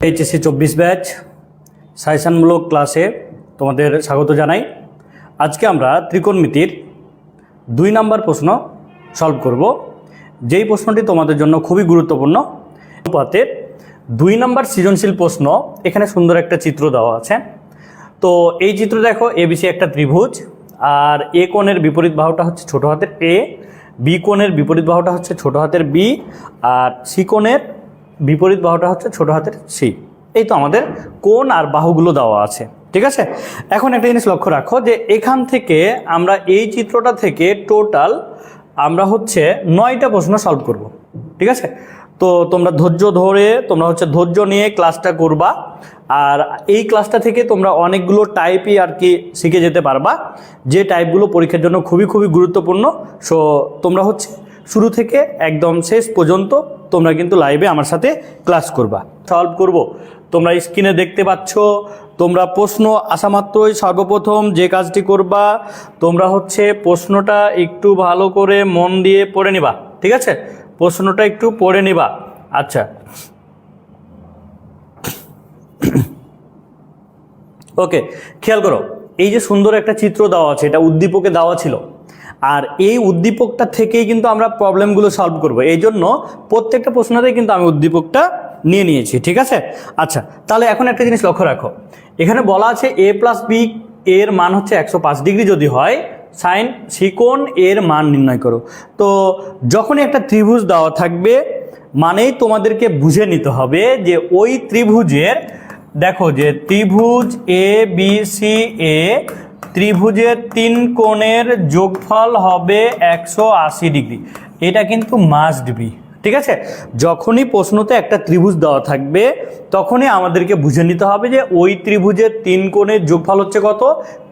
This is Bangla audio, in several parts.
এইচএসসি 24 ব্যাচ সাজেশনমূলক ক্লাসে তোমাদের স্বাগত জানাই। আজকে আমরা ত্রিকোণমিতির 2 নম্বর প্রশ্ন সলভ করব, যেই প্রশ্নটি তোমাদের জন্য খুবই গুরুত্বপূর্ণ। অনুপাতের 2 নম্বর সৃজনশীল প্রশ্ন। এখানে সুন্দর একটা চিত্র দেওয়া আছে। তো এই চিত্র দেখো, এবিসি একটা ত্রিভুজ, আর এ কোণের বিপরীত বাহুটা হচ্ছে ছোট হাতের এ, বি কোণের বিপরীত বাহুটা হচ্ছে ছোট হাতের বি, আর সি কোণের বিপরীত বাহুটা হচ্ছে ছোট হাতের সি। এই তো আমাদের কোণ আর বাহুগুলো দেওয়া আছে, ঠিক আছে। এখন একটা জিনিস লক্ষ্য রাখো যে এখান থেকে আমরা এই চিত্রটা থেকে টোটাল আমরা হচ্ছে 9টা প্রশ্ন সলভ করব, ঠিক আছে। তো তোমরা ধৈর্য নিয়ে ক্লাসটা করবা, আর এই ক্লাসটা থেকে তোমরা অনেকগুলো টাইপই আর কি শিখে যেতে পারবা, যে টাইপগুলো পরীক্ষার জন্য খুবই গুরুত্বপূর্ণ। সো তোমরা হচ্ছে শুরু থেকে একদম শেষ পর্যন্ত তোমরা কিন্তু লাইভে আমার সাথে ক্লাস করবা, সলভ করব। তোমরা স্ক্রিনে দেখতে পাচ্ছ, তোমরা প্রশ্ন আসা মাত্রই সর্বপ্রথম যে কাজটি করবা, তোমরা হচ্ছে প্রশ্নটা একটু ভালো করে মন দিয়ে পড়ে নিবা, ঠিক আছে। প্রশ্নটা একটু পড়ে নিবা। আচ্ছা, ওকে, খেয়াল করো, এই যে সুন্দর একটা চিত্র দেওয়া আছে, এটা উদ্দীপকে দেওয়া ছিল, আর এই উদ্দীপকটা থেকেই কিন্তু আমরা প্রবলেমগুলো সলভ করব। এই জন্য প্রত্যেকটা প্রশ্নতেই কিন্তু আমি উদ্দীপকটা নিয়ে নিয়েছি, ঠিক আছে। আচ্ছা, তাহলে এখন একটা জিনিস লক্ষ্য রাখো, এখানে বলা আছে a প্লাস বি এর মান হচ্ছে 105 ডিগ্রি যদি হয়, সাইন সি কোণ এর মান নির্ণয় করো। তো যখনই একটা ত্রিভুজ দেওয়া থাকবে, মানেই তোমাদেরকে বুঝে নিতে হবে যে ওই ত্রিভুজের, দেখো যে ত্রিভুজ এ বি সি এ, ত্রিভুজের 3 কোণের যোগফল হবে 180 ডিগ্রি। এটা কিন্তু মাস্ট বি, ঠিক আছে। যখনই প্রশ্নতে একটা ত্রিভুজ দেওয়া থাকবে, তখনই আমাদেরকে বুঝে নিতে হবে যে ওই ত্রিভুজের 3 কোণের যোগফল হচ্ছে কত,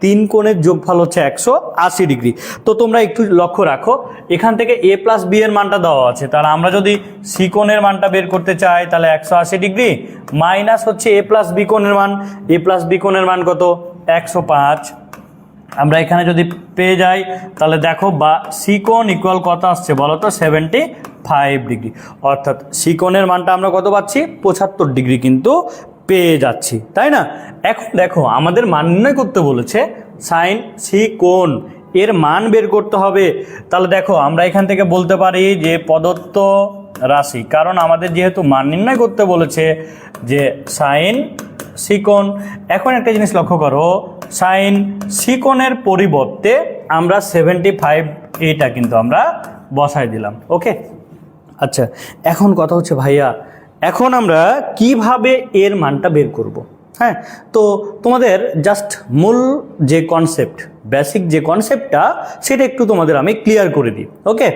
3 কোণের যোগফল হচ্ছে 180 ডিগ্রি। তো তোমরা একটু লক্ষ্য রাখো, এখান থেকে এ প্লাস বি এর মানটা দেওয়া আছে, তাহলে আমরা যদি সি কোণের মানটা বের করতে চাই, তাহলে 180 ডিগ্রি মাইনাস হচ্ছে এ প্লাস বি কোণের মান। এ প্লাস বি কোণের মান কত, 105। আমরা এখানে যদি পেয়ে যাই, তাহলে দেখো বা সি কোণ ইকুয়াল কত আসছে বলো তো, 75 ডিগ্রি। অর্থাৎ সি কোণের মানটা আমরা কত পাচ্ছি, 75 ডিগ্রি কিন্তু পেয়ে যাচ্ছি, তাই না। এখন দেখো আমাদের মান নির্ণয় করতে বলেছে, সাইন সি কোণ এর মান বের করতে হবে। তাহলে দেখো আমরা এখান থেকে বলতে পারি যে প্রদত্ত রাশি, কারণ আমাদের যেহেতু মান নির্ণয় করতে বলেছে যে সাইন সি কোণ। এখন একটা জিনিস লক্ষ্য করো, সাইন সি কোণের পরিবর্তে আমরা 75 এইটা কিন্তু আমরা বসাই দিলাম, ওকে। আচ্ছা, এখন কথা হচ্ছে ভাইয়া, এখন আমরা কিভাবে এর মানটা বের করব। হ্যাঁ, তো তোমাদের জাস্ট মূল যে কনসেপ্ট, বেসিক যে কনসেপ্টটা, সেটা একটু তোমাদের আমি ক্লিয়ার করে দিই, ওকে।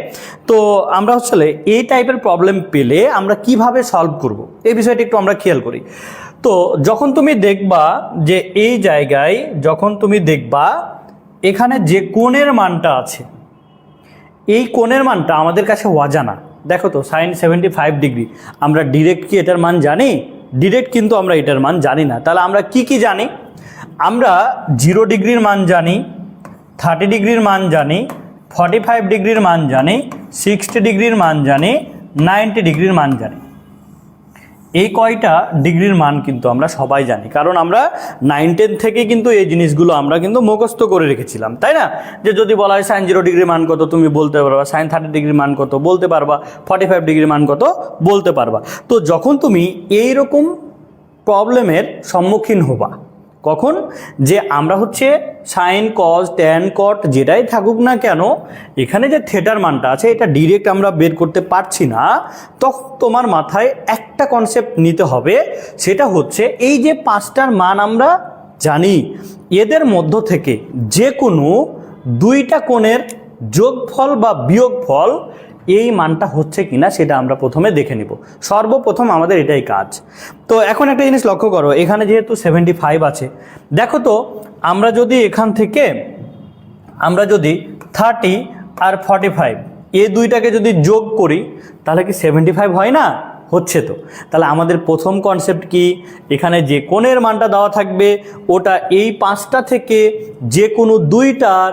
তো আমরা হচ্ছে এই টাইপের প্রবলেম পেলে আমরা কিভাবে সলভ করব, এই বিষয়টা একটু আমরা খেয়াল করি। তো যখন তুমি দেখবা যে এই জায়গায়, যখন তুমি দেখবা এখানে যে কোণের মানটা আছে, এই কোণের মানটা আমাদের কাছে অজানা। দেখো তো সাইন 75 ডিগ্রি, আমরা ডিরেক্ট কি এটার মান জানি? ডিরেক্ট কিন্তু আমরা এটার মান জানি না। তাহলে আমরা কি জানি? আমরা 0 ডিগ্রির মান জানি, 30 ডিগ্রির মান জানি, 45 ডিগ্রির মান জানি, 60 ডিগ্রির মান জানি, 90 ডিগ্রির মান জানি। এই কয়টা ডিগ্রির মান কিন্তু আমরা সবাই জানি, কারণ আমরা 9-10 থেকে কিন্তু এই জিনিসগুলো আমরা কিন্তু মুখস্থ করে রেখেছিলাম, তাই না। যে যদি বলা হয় সাইন 0 ডিগ্রির মান কত, তুমি বলতে পারবা। সাইন 30 ডিগ্রির মান কত, বলতে পারবা। 45 ডিগ্রির মান কত, বলতে পারবা। তো যখন তুমি এইরকম প্রবলেমের সম্মুখীন হবা, কখন, যে আমরা হচ্ছে সাইন কস ট্যান কট যেটাই থাকুক না কেন, এখানে যে থিটার মানটা আছে এটা ডিরেক্ট আমরা বের করতে পারছি না, তখন তোমার মাথায় একটা কনসেপ্ট নিতে হবে, সেটা হচ্ছে এই যে 5টার মান আমরা জানি, এদের মধ্য থেকে যে কোনো 2টা কোণের যোগফল বা বিয়োগফল এই মানটা হচ্ছে কিনা সেটা আমরা প্রথমে দেখে নিব। সর্বপ্রথম আমাদের এটাই কাজ। তো এখন একটা জিনিস লক্ষ্য করো, এখানে যেহেতু 75 আছে, দেখো তো আমরা যদি এখান থেকে আমরা যদি 30 আর 45 এই দুইটাকে যদি যোগ করি, তাহলে কি 75 হয় না? হচ্ছে তো। তাহলে আমাদের প্রথম কনসেপ্ট কি, এখানে যে কোণের মানটা দেওয়া থাকবে ওটা এই 5টা থেকে যে কোনো 2টার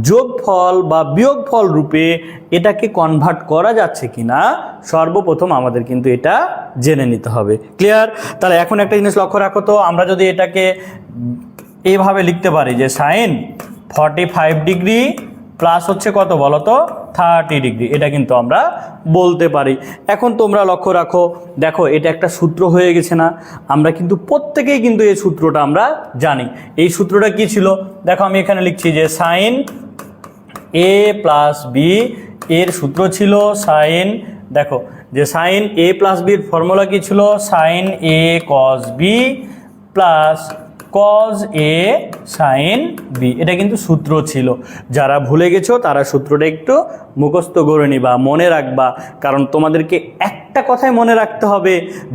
যোগফল বা বিয়োগফল রূপে এটাকে কনভার্ট করা যাচ্ছে কিনা সর্বপ্রথম আমাদের কিন্তু এটা জেনে নিতে হবে। ক্লিয়ার? তাহলে এখন একটা জিনিস লক্ষ্য রাখো তো, আমরা যদি এটাকে এইভাবে লিখতে পারি যে সাইন 45 ডিগ্রি প্লাস হচ্ছে কত বলো তো 30 ডিগ্রি, এটা কিন্তু আমরা বলতে পারি। এখন তোমরা লক্ষ্য রাখো, দেখো এটা একটা সূত্র হয়ে গেছে না? আমরা কিন্তু প্রত্যেকেই কিন্তু এই সূত্রটা আমরা জানি। এই সূত্রটা কি ছিল? দেখো আমি এখানে লিখছি যে সাইন এ প্লাস বি এর সূত্র ছিল সাইন, দেখো যে সাইন এ প্লাস বির ফর্মুলা কি ছিল? Sine A cos B plus cos A sine B, এটা কিন্তু সূত্র ছিল। যারা ভুলে গেছো তারা সূত্রটা একটু মুখস্থ করে নিবা, মনে রাখবা, কারণ তোমাদেরকে একটা কথাই মনে রাখতে হবে,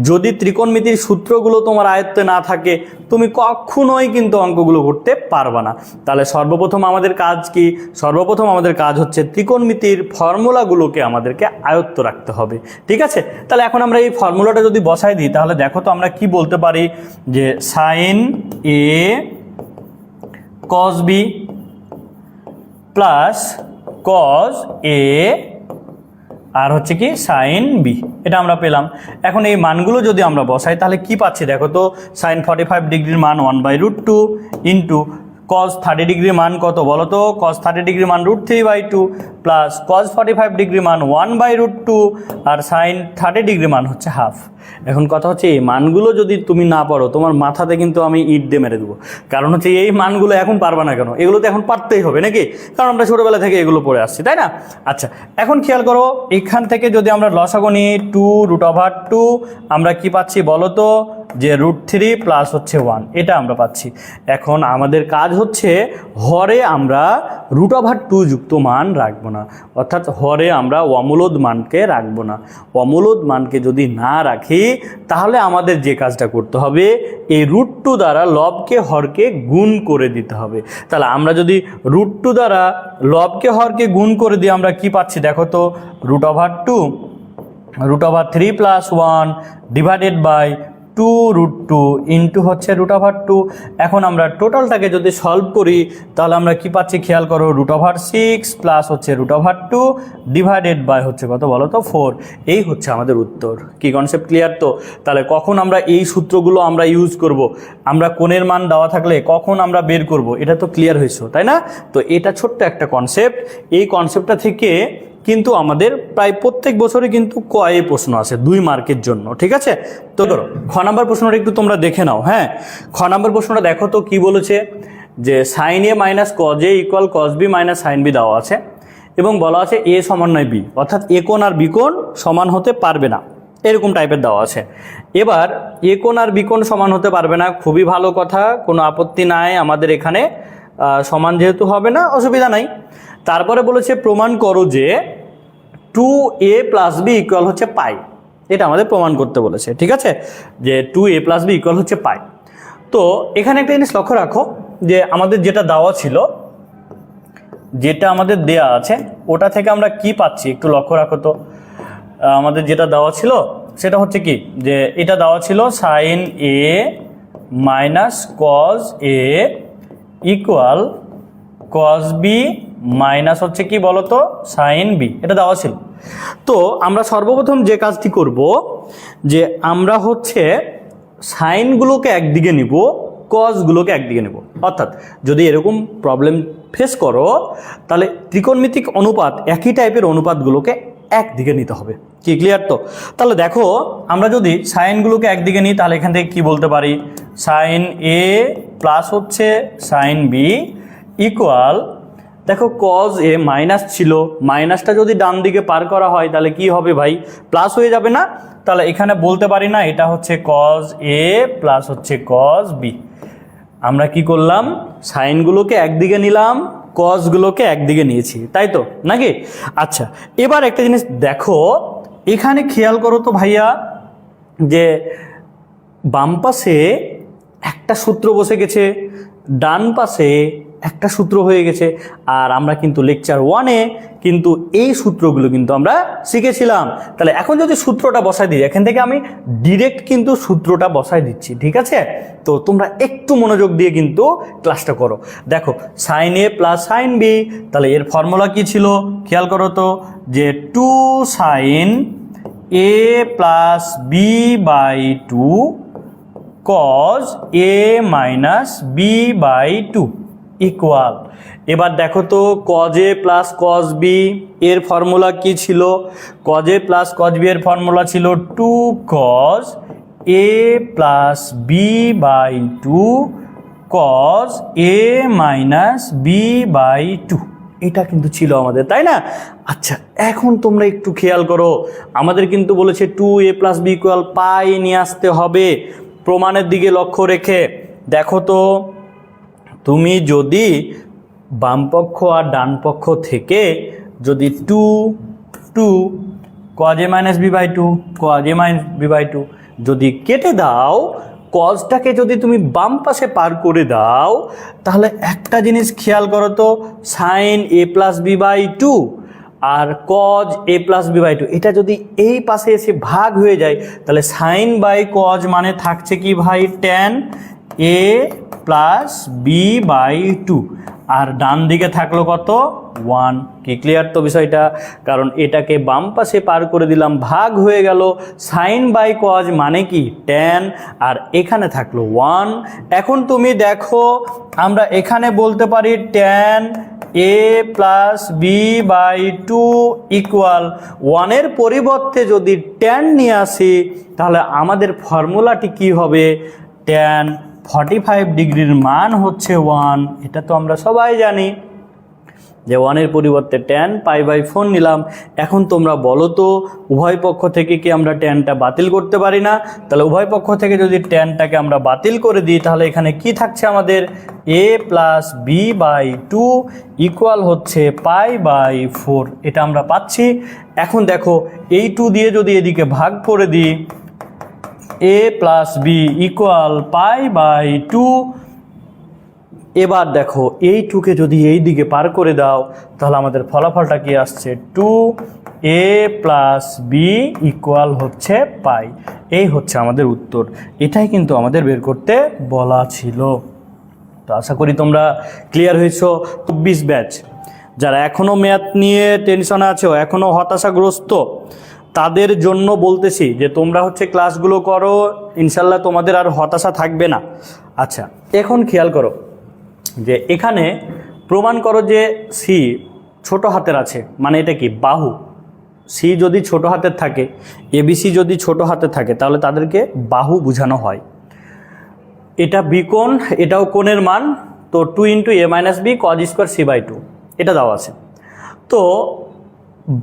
যদি ত্রিকোণমিতির সূত্রগুলো তোমার আয়ত্তে না থাকে তুমি কখনোই কিন্তু অঙ্কগুলো করতে পারবা না। তাহলে সর্বপ্রথম আমাদের কাজ কি? সর্বপ্রথম আমাদের কাজ হচ্ছে ত্রিকোণমিতির ফর্মুলাগুলোকে আমাদেরকে আয়ত্ত রাখতে হবে। ঠিক আছে? তাহলে এখন আমরা এই ফর্মুলাটা যদি বসাই দিই তাহলে দেখো তো আমরা কি বলতে পারি যে sine A cos B plus cos A আর হচ্ছে কি সাইন বি, এটা আমরা পেলাম। এখন এই মানগুলো যদি আমরা বসাই তাহলে কি পাচ্ছি দেখো তো, সাইন 45 ডিগ্রির মান 1/√2 ইন্টু কজ 30 ডিগ্রির মান কত বলো তো, কজ 30 ডিগ্রির মান √3/2 প্লাস কজ 45 ডিগ্রির মান 1/√2 আর সাইন 30 ডিগ্রির মান হচ্ছে হাফ। এখন কথা হচ্ছে এই মানগুলো যদি তুমি না পারো তোমার মাথাতে কিন্তু আমি ইট দিয়ে মেরে দেবো। কারণ হচ্ছে এই মানগুলো এখন পারবা না কেন? এগুলো তো এখন পারতেই হবে নাকি, কারণ আমরা ছোটোবেলা থেকে এগুলো পড়ে আসছি, তাই না? আচ্ছা, এখন খেয়াল করো, এখান থেকে যদি আমরা লসাগু নিই 2√2 আমরা কি পাচ্ছি বলো তো, যে √3 প্লাস হচ্ছে 1, এটা আমরা পাচ্ছি। এখন আমাদের কাজ হচ্ছে হরে আমরা √2 যুক্ত মান রাখবো না, অর্থাৎ হরে আমরা অমূলদ মানকে রাখবো না। অমূলদ মানকে যদি না রাখি তাহলে আমাদের যে কাজটা করতে হবে এই √2 দ্বারা লবকে হরকে গুণ করে দিতে হবে। তাহলে আমরা যদি √2 দ্বারা লবকে হরকে গুণ করে দিই আমরা কি পাচ্ছি দেখো তো, √2 √3 প্লাস 1 ডিভাইডেড বাই 2√2 ইন্টু হচ্ছে √2। এখন আমরা টোটালটাকে যদি সলভ করি তাহলে আমরা কি পাচ্ছি খেয়াল করো, √6 প্লাস হচ্ছে √2 ডিভাইডেড বাই হচ্ছে কত বলো তো 4। এই হচ্ছে আমাদের উত্তর। কি কনসেপ্ট ক্লিয়ার তো? তাহলে কখন আমরা এই সূত্রগুলো আমরা ইউজ করব, আমরা কোণের মান দেওয়া থাকলে কখন আমরা বের করব, এটা তো ক্লিয়ার হয়েছে তাই না? তো এটা ছোট্ট একটা কনসেপ্ট, এই কনসেপ্টটা থেকে কিন্তু আমাদের প্রায় প্রত্যেক বছরে কিন্তু কয়ে প্রশ্ন আসে 2 মার্কের জন্য। ঠিক আছে? তো ধরো খ নাম্বার প্রশ্নটা একটু তোমরা দেখে নাও। হ্যাঁ, খ নাম্বার প্রশ্নটা দেখো তো কি বলেছে, যে sine A minus cos A equal cos B minus sine B দেওয়া আছে এবং বলা আছে এ সমন্বয় বি, অর্থাৎ এ কোণ আর বি কোণ সমান হতে পারবে না, এরকম টাইপের দেওয়া আছে। এবার এ কোণ আর বি কোণ সমান হতে পারবে না, খুবই ভালো কথা, কোনো আপত্তি নাই আমাদের এখানে, সমান যেহেতু হবে না অসুবিধা নাই। তারপরে বলেছে প্রমাণ করো যে 2a প্লাস বি ইকুয়াল হচ্ছে পাই, এটা আমাদের প্রমাণ করতে বলেছে। ঠিক আছে? যে 2a প্লাস বি ইকুয়াল হচ্ছে পাই। তো এখানে একটা জিনিস লক্ষ্য রাখো, যে আমাদের যেটা দেওয়া ছিল, যেটা আমাদের দেয়া আছে ওটা থেকে আমরা কি পাচ্ছি একটু লক্ষ্য রাখো তো। আমাদের যেটা দেওয়া ছিল সেটা হচ্ছে কি, যে এটা দেওয়া ছিল sine A minus cos A equal cos B minus হচ্ছে কি বলতো সাইন বি, এটা দেওয়া ছিল। তো আমরা সর্বপ্রথম যে কাজটি করব, যে আমরা হচ্ছে সাইনগুলোকে একদিকে নিব, কজগুলোকে একদিকে নেব। অর্থাৎ যদি এরকম প্রবলেম ফেস করো তাহলে ত্রিকোণমিতিক অনুপাত একই টাইপের অনুপাতগুলোকে একদিকে নিতে হবে। কি ক্লিয়ার তো? তাহলে দেখো আমরা যদি সাইনগুলোকে একদিকে নিই তাহলে এখান থেকে কি বলতে পারি, সাইন এ প্লাস হচ্ছে সাইন বি ইকুয়াল, দেখো কজ এ মাইনাস ছিল, মাইনাসটা যদি ডান দিকে পার করা হয় তাহলে কি হবে ভাই, প্লাস হয়ে যাবে না? তাহলে এখানে বলতে পারি না এটা হচ্ছে কজ এ প্লাস হচ্ছে কজ বি। আমরা কি করলাম, সাইনগুলোকে একদিকে নিলাম, কজগুলোকে একদিকে নিয়েছি, তাই তো নাকি? আচ্ছা, এবার একটা জিনিস দেখো, এখানে খেয়াল করো তো ভাইয়া, যে বাম পাশে একটা সূত্র বসে গেছে, ডান পাশে একটা সূত্র হয়ে গেছে। আর আমরা কিন্তু লেকচার 1-এ কিন্তু এই সূত্রগুলো কিন্তু আমরা শিখেছিলাম। তাহলে এখন যদি সূত্রটা বসাই দিই, এখান থেকে আমি ডিরেক্ট কিন্তু সূত্রটা বসাই দিচ্ছি, ঠিক আছে? তো তোমরা একটু মনোযোগ দিয়ে কিন্তু ক্লাসটা করো। দেখো sign A plus sign B, তাহলে এর ফর্মুলা কি ছিল খেয়াল করো তো, যে 2 sine A plus B by 2 cos a minus B by 2 equal. এবার দেখো তো cos a plus cos b এর ফর্মুলা কি ছিল? cos a plus cos b এর ফর্মুলা ছিল 2 cos a plus B by 2 cos a minus B by 2। এটা কিন্তু ছিল আমাদের, তাই না? আচ্ছা, এখন তোমরা একটু খেয়াল করো, আমাদের কিন্তু বলেছে 2a প্লাস বি ইকুয়াল পাই নিয়ে আসতে হবে। প্রমাণের দিকে লক্ষ্য রেখে দেখো তো, তুমি যদি বামপক্ষ আর ডান পক্ষ থেকে যদি 2 cos a minus B by 2 cos a minus B by 2 যদি কেটে দাও, কজটাকে যদি তুমি বাম পাশে পার করে দাও, তাহলে একটা জিনিস খেয়াল করো তো, sine A plus B by 2 আর cos A plus B by 2 এটা যদি এই পাশে এসে ভাগ হয়ে যায়, তাহলে সাইন বাই কজ মানে থাকছে কি ভাই, tan A plus B by 2, আর ডান দিকে থাকলো কত, 1। কি ক্লিয়ার তো বিষয়টা? কারণ এটাকে বাম পাশে পার করে দিলাম, ভাগ হয়ে গেল, সাইন বাই কজ মানে কি ট্যান, আর এখানে থাকলো 1। এখন তুমি দেখো, আমরা এখানে বলতে পারি tan A plus B by 2 equal 1-এর পরিবর্তে যদি ট্যান নিয়ে আসি, তাহলে আমাদের ফর্মুলাটি কি হবে, ট্যান 45 ডিগ্রির মান হচ্ছে 1। এটা তো আমরা সবাই জানি যে 1-এর পরিবর্তে ট্যান পাই বাই 4 নিলাম। এখন তোমরা বলো তো, উভয় পক্ষ থেকে কি আমরা ট্যানটা বাতিল করতে পারি না? তাহলে উভয় পক্ষ থেকে যদি ট্যানটাকে আমরা বাতিল করে দিই, তাহলে এখানে কি থাকছে আমাদের, a plus B by 2 equal হচ্ছে পাই বাই 4। এটা আমরা পাচ্ছি। এখন দেখো এই 2 দিয়ে যদি এদিকে ভাগ করে দিই, a plus B equal pi by 2। এবার দেখো এই 2কে যদি এই দিকে পার করে দাও, তাহলে আমাদের ফলাফলটা কি আসছে, 2a প্লাস বি ইকুয়াল হচ্ছে পাই। এই হচ্ছে আমাদের উত্তর। এটাই কিন্তু আমাদের বের করতে বলা ছিল। তো আশা করি তোমরা ক্লিয়ার হয়েছো। 24 ব্যাচ যারা এখনও ম্যাথ নিয়ে টেনশনে আছো, এখনও হতাশাগ্রস্ত, তাদের জন্য বলতেছি যে তোমরা হচ্ছে ক্লাসগুলো করো, ইনশাল্লাহ তোমাদের আর হতাশা থাকবে না। আচ্ছা, এখন খেয়াল করো যে এখানে প্রমাণ করো যে সি ছোট হাতের আছে, মানে এটা কি বাহু। সি যদি ছোট হাতের থাকে, এবিসি যদি ছোট হাতে থাকে, তাহলে তাদেরকে বাহু বোঝানো হয়। এটা বি কোণ, এটাও কোণের মান, তো 2 into A minus B cos square C by 2 এটা দেওয়া আছে। তো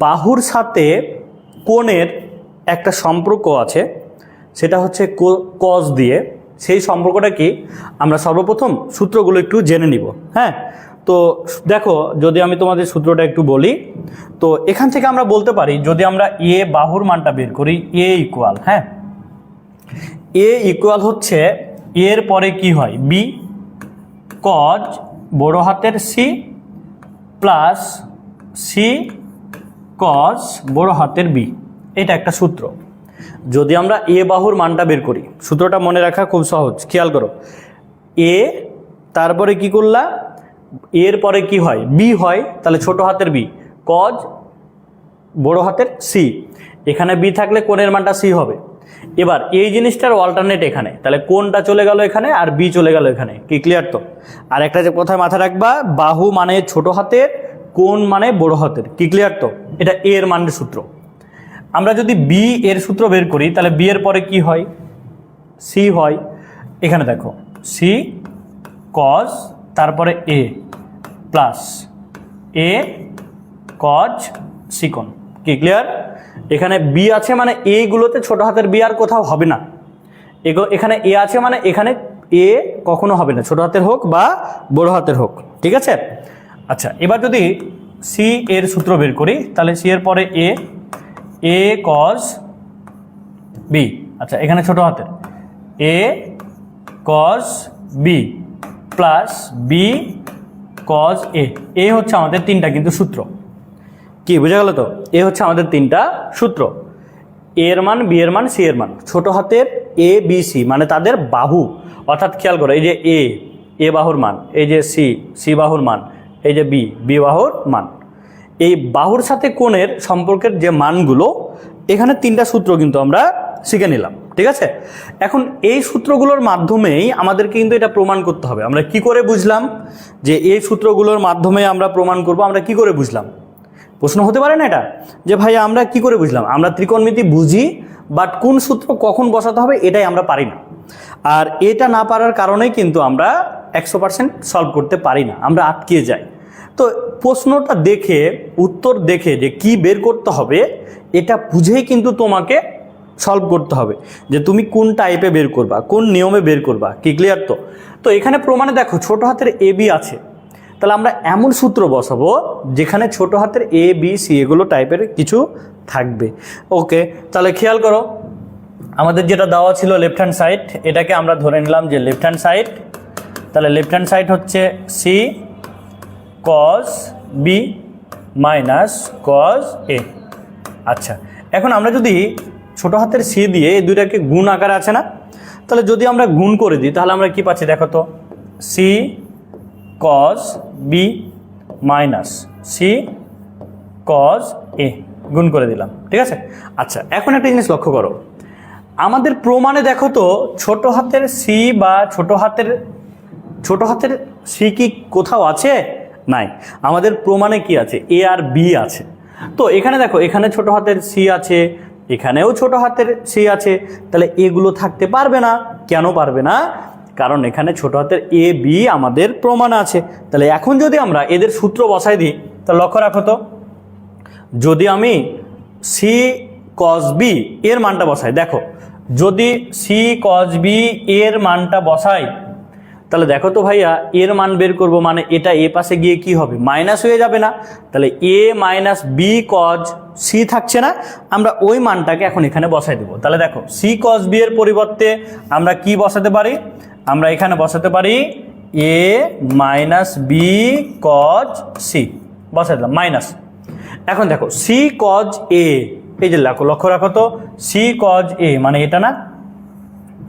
বাহুর সাথে কোণের একটা সম্পর্ক আছে, সেটা হচ্ছে কজ দিয়ে। সেই সম্পর্কটা কি, আমরা সর্বপ্রথম সূত্রগুলো একটু জেনে নিব। হ্যাঁ, তো দেখো যদি আমি তোমাদের সূত্রটা একটু বলি, তো এখান থেকে আমরা বলতে পারি, যদি আমরা এ বাহুর মানটা বের করি, এ ইকুয়াল, হ্যাঁ এ ইকুয়াল হচ্ছে এর পরে কি হয়, বি কজ বড় হাতের সি প্লাস সি কজ বড় হাতের বি। এটা একটা সূত্র। যদি আমরা এ বাহুর মানটা বের করি, সূত্রটা মনে রাখা খুব সহজ, খেয়াল করো, এ তারপরে কি করলা, এর পরে কি হয়, বি হয়, তাহলে ছোট হাতের বি কজ বড় হাতের সি, এখানে বি থাকলে কোণের মানটা সি হবে। এবার এই জিনিসটার অল্টারনেট এখানে, তাহলে কোণটা চলে গেল এখানে আর বি চলে গেল এখানে। কি ক্লিয়ার তো? আর একটা যে কোথায় মাথায় রাখবা, বাহু মানে ছোট হাতের, কোণ মানে বড় হাতের। কি ক্লিয়ার তো? এটা এর মানের সূত্র। আমরা যদি বি এর সূত্র বের করি, তাহলে বি এর পরে কি হয়, সি হয়। এখানে দেখো সি কজ তারপরে এ প্লাস এ কজ সি কোণ। কি ক্লিয়ার? এখানে বি আছে মানে এইগুলোতে ছোট হাতের বি আর কোথাও হবে না। এখানে এ আছে মানে এখানে এ কখনো হবে না, ছোট হাতের হোক বা বড় হাতের হোক। ঠিক আছে? আচ্ছা, এবার যদি সি এর সূত্র বের করি, তাহলে সি এর পরে এ কজ বি। আচ্ছা, এখানে ছোট হাতের A cos B plus B cos A হচ্ছে আমাদের তিনটা কিন্তু সূত্র। কি বোঝা গেল তো? এ হচ্ছে আমাদের তিনটা সূত্র, এ এর মান, বি এর মান, সি এর মান। ছোট হাতের এ বি সি মানে তাদের বাহু, অর্থাৎ খেয়াল করো এই যে এ বাহুর মান, এই যে সি বাহুর মান, এই যে বি বাহুর মান। এই বাহুর সাথে কোণের সম্পর্কের যে মানগুলো, এখানে তিনটা সূত্র কিন্তু আমরা শিখে নিলাম, ঠিক আছে? এখন এই সূত্রগুলোর মাধ্যমেই আমাদেরকে কিন্তু এটা প্রমাণ করতে হবে। আমরা কি করে বুঝলাম যে এই সূত্রগুলোর মাধ্যমে আমরা প্রমাণ করব? আমরা কি করে বুঝলাম? প্রশ্ন হতে পারে না এটা, যে ভাই আমরা কি করে বুঝলাম? আমরা ত্রিকোণমিতি বুঝি, বাট কোন সূত্র কখন বসাতে হবে এটাই আমরা পারি না। আর এটা না পারার কারণেই কিন্তু আমরা 100% সলভ করতে পারি না, আমরা আটকে যাই। তো প্রশ্নটা দেখে, উত্তর দেখে যে কি বের করতে হবে এটা বুঝেই কিন্তু তোমাকে সলভ করতে হবে, যে তুমি কোন টাইপে বের করবা, কোন নিয়মে বের করবা। কি ক্লিয়ার তো? তো এখানে প্রমাণে দেখো ছোট হাতের এ বি আছে, তাহলে আমরা এমন সূত্র বসাবো যেখানে ছোট হাতের এ বি সি এগুলো টাইপের কিছু থাকবে। ওকে, তাহলে খেয়াল করো আমাদের যেটা দেওয়া ছিল লেফট হ্যান্ড সাইড, এটাকে আমরা ধরে নিলাম যে লেফট হ্যান্ড সাইড। তাহলে লেফট হ্যান্ড সাইড হচ্ছে C cos B minus cos A. আচ্ছা, এখন আমরা যদি ছোট হাতের সি দিয়ে এই দুইটাকে গুণ আকারে আছে না, তাহলে যদি আমরা গুণ করে দিই তাহলে আমরা কি পাচ্ছি দেখো তো, C cos B minus C cos A গুণ করে দিলাম, ঠিক আছে? আচ্ছা, এখন একটা জিনিস লক্ষ্য করো, আমাদের প্রমাণে দেখো তো ছোট হাতের সি বা ছোট হাতের সি কি কোথাও আছে? নাই। আমাদের প্রমাণে কি আছে? এ আর বি আছে। তো এখানে দেখো, এখানে ছোট হাতের সি আছে, এখানেও ছোট হাতের সি আছে, তাহলে এগুলো থাকতে পারবে না। কেন পারবে না? কারণ এখানে ছোট হাতের এ বি আমাদের প্রমাণ আছে। তাহলে এখন যদি আমরা এদের সূত্র বসাই দিই, তাহলে লক্ষ্য রাখো তো, যদি আমি সি কজ বি এর মানটা বসাই, দেখো যদি সি কজ বি এর মানটা বসাই, তাহলে দেখো তো ভাইয়া এর মান বের করব, মানে এটা এ পাশে গিয়ে কি হবে? মাইনাস হয়ে যাবে না? তাহলে এ মাইনাস বি কজ সি থাকছে না, আমরা ওই মানটাকে এখন এখানে বসাই দেবো। তাহলে দেখো সি কজ বি এর পরিবর্তে আমরা কি বসাতে পারি? আমরা এখানে বসাতে পারি এ মাইনাস বি কজ সি, বসাই দিলাম মাইনাস। এখন দেখো সি কজ এ, এই যে লক্ষ্য রাখো তো, সি কজ এ মানে এটা না,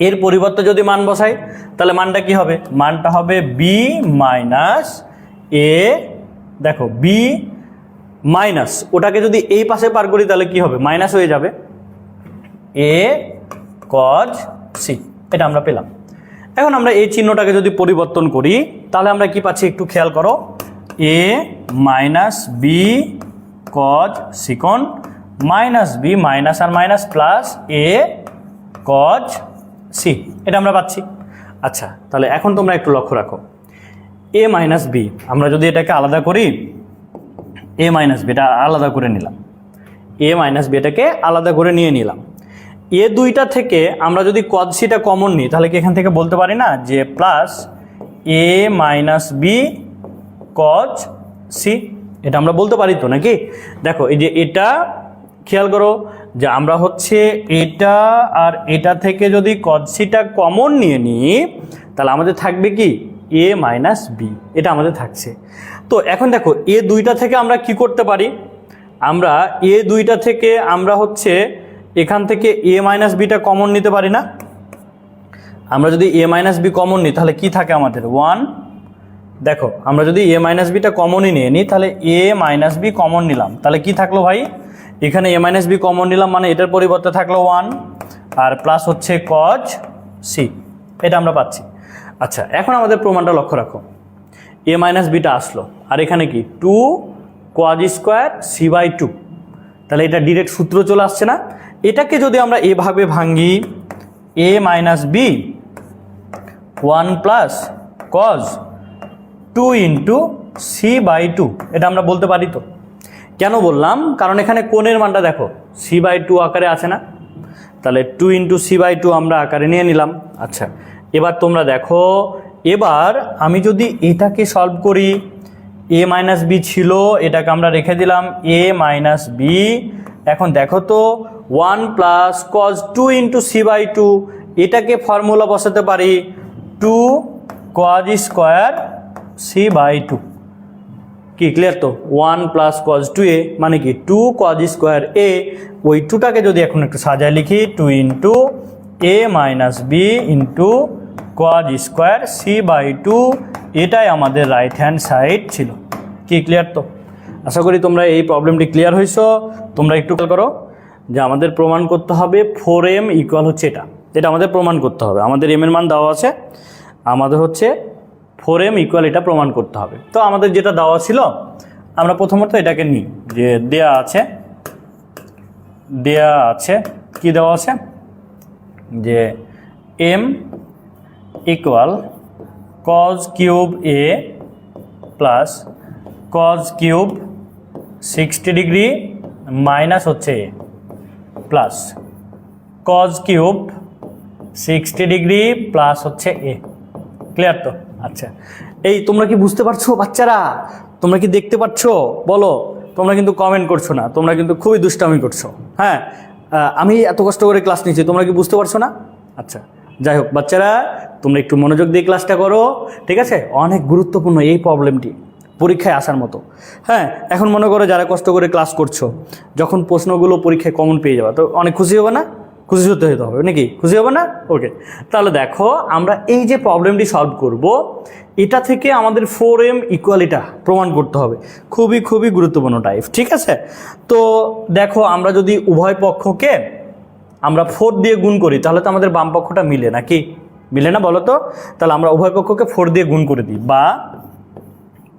এর পরিবর্তে যদি মান বসাই তাহলে মানটা কি হবে? মানটা হবে বি মাইনাস এ, দেখো বি মাইনাস, ওটাকে যদি এই পাশে পার করি তাহলে কি হবে? মাইনাস হয়ে যাবে এ কজ সি, এটা আমরা পেলাম। এখন আমরা এই চিহ্নটাকে যদি পরিবর্তন করি তাহলে আমরা কি পাচ্ছি একটু খেয়াল করো, এ মাইনাস বি কজ সিকন মাইনাস বি মাইনাস আর minus plus A cos C, এটা আমরা পাচ্ছি। আচ্ছা, তাহলে এখন তোমরা একটু লক্ষ্য রাখো, এ মাইনাস বি আমরা যদি এটাকে আলাদা করি, এ মাইনাস বি এটা আলাদা করে নিলাম, এ মাইনাস বি এটাকে আলাদা করে নিয়ে নিলাম। এ দুইটা থেকে আমরা যদি কজ সিটা কমন নিই তাহলে কি এখান থেকে বলতে পারি না যে প্লাস এ মাইনাস বি কজ সি, এটা আমরা বলতে পারি তো নাকি? দেখো এই যে এটা খেয়াল করো যে আমরা হচ্ছে এটা আর এটা থেকে যদি কজ সিটা কমন নিয়ে নিই তাহলে আমাদের থাকবে কি এ মাইনাস বি, এটা আমাদের থাকছে। তো এখন দেখো এ দুইটা থেকে আমরা কি করতে পারি, আমরা এ দুইটা থেকে আমরা হচ্ছে এখান থেকে এ মাইনাস বিটা কমন নিতে পারি না? আমরা যদি এ মাইনাস বি কমন নিই তাহলে কি থাকে আমাদের? 1। দেখো আমরা যদি এ মাইনাস বিটা কমনই নিয়ে নিই তাহলে এ মাইনাস বি কমন নিলাম, তাহলে কি থাকলো ভাই? এখানে এ মাইনাস বি কমন নিলাম মানে এটার পরিবর্তে থাকলো 1 আর প্লাস হচ্ছে কজ সি, এটা আমরা পাচ্ছি। আচ্ছা, এখন আমাদের প্রমাণটা লক্ষ্য রাখো, এ মাইনাস বিটা আসলো আর এখানে কি 2 কজ স্কোয়ার সি বাই 2, তাহলে এটা ডিরেক্ট সূত্র চলে আসছে না? এটাকে যদি আমরা এভাবে ভাঙি, A minus B 1 plus cos 2 into C by 2, এটা আমরা বলতে পারি তো। কেন বললাম? কারণ এখানে কোণের মানটা দেখো সি বাই 2 আকারে আছে না, তাহলে 2 ইন্টু সি বাই 2 আমরা আকারে নিয়ে নিলাম। আচ্ছা, এবার তোমরা দেখো, এবার আমি যদি এটাকে সলভ করি, এ মাইনাস বি ছিল, এটাকে আমরা রেখে দিলাম এ মাইনাস বি। এখন দেখো তো 1 plus cos 2 into C by 2, এটাকে ফর্মুলা বসাতে পারি 2 কজ স্কোয়ার সি বাই 2, কি ক্লিয়ার তো? 1 প্লাস কজ 2a মানে কি 2 কজ স্কোয়ার a, ওই 2টাকে যদি এখন একটু সাজায় লিখি 2 into a minus B into cos square C by 2, এটাই আমাদের রাইট হ্যান্ড সাইড ছিল। কি ক্লিয়ার তো? আশা করি তোমরা এই প্রবলেমটি ক্লিয়ার হয়েছো। তোমরা একটু খেয়াল করো যে আমাদের প্রমাণ করতে হবে 4m ইকুয়াল হচ্ছে এটা আমাদের প্রমাণ করতে হবে। আমাদের m এর মান দেওয়া আছে, আমাদের হচ্ছে 4m ইকুয়াল এটা প্রমাণ করতে হবে। তো আমাদের যেটা দেওয়া ছিল আমরা প্রথমত এটাকে নিই, যে দেয়া আছে কি দেওয়া আছে, যে m equal cause cube a plus cos cube 60 degree minus হচ্ছে a plus cos cube 60 degree plus হচ্ছে a। ক্লিয়ার তো? আচ্ছা, এই তোমরা কি বুঝতে পারছো বাচ্চারা? তোমরা কি দেখতে পাচ্ছ? বলো। তোমরা কিন্তু কমেন্ট করছো না, তোমরা কিন্তু খুবই দুষ্টামি করছো। হ্যাঁ, আমি এত কষ্ট করে ক্লাস নিচ্ছি, তোমরা কি বুঝতে পারছো না? আচ্ছা, যাই হোক বাচ্চারা, তোমরা একটু মনোযোগ দিয়ে ক্লাসটা করো, ঠিক আছে? অনেক গুরুত্বপূর্ণ এই প্রবলেমটি, পরীক্ষায় আসার মতো। হ্যাঁ, এখন মনে করো যারা কষ্ট করে ক্লাস করছো, যখন প্রশ্নগুলো পরীক্ষায় কমন পেয়ে যাবে তো অনেক খুশি হবে না? খুশি হতে হবে নাকি? খুশি হবে না? ওকে, তাহলে দেখো আমরা এই যে প্রবলেমটি সলভ করব, এটা থেকে আমাদের 4m ইকুয়াল এটা প্রমাণ করতে হবে। খুবই খুবই গুরুত্বপূর্ণ টাইপ, ঠিক আছে? তো দেখো, আমরা যদি উভয় পক্ষকে আমরা 4 দিয়ে গুণ করি তাহলে তো আমাদের বাম পক্ষটা মিলে নাকি? মিলে না বলো তো? তাহলে আমরা উভয় পক্ষকে 4 দিয়ে গুণ করে দিই, বা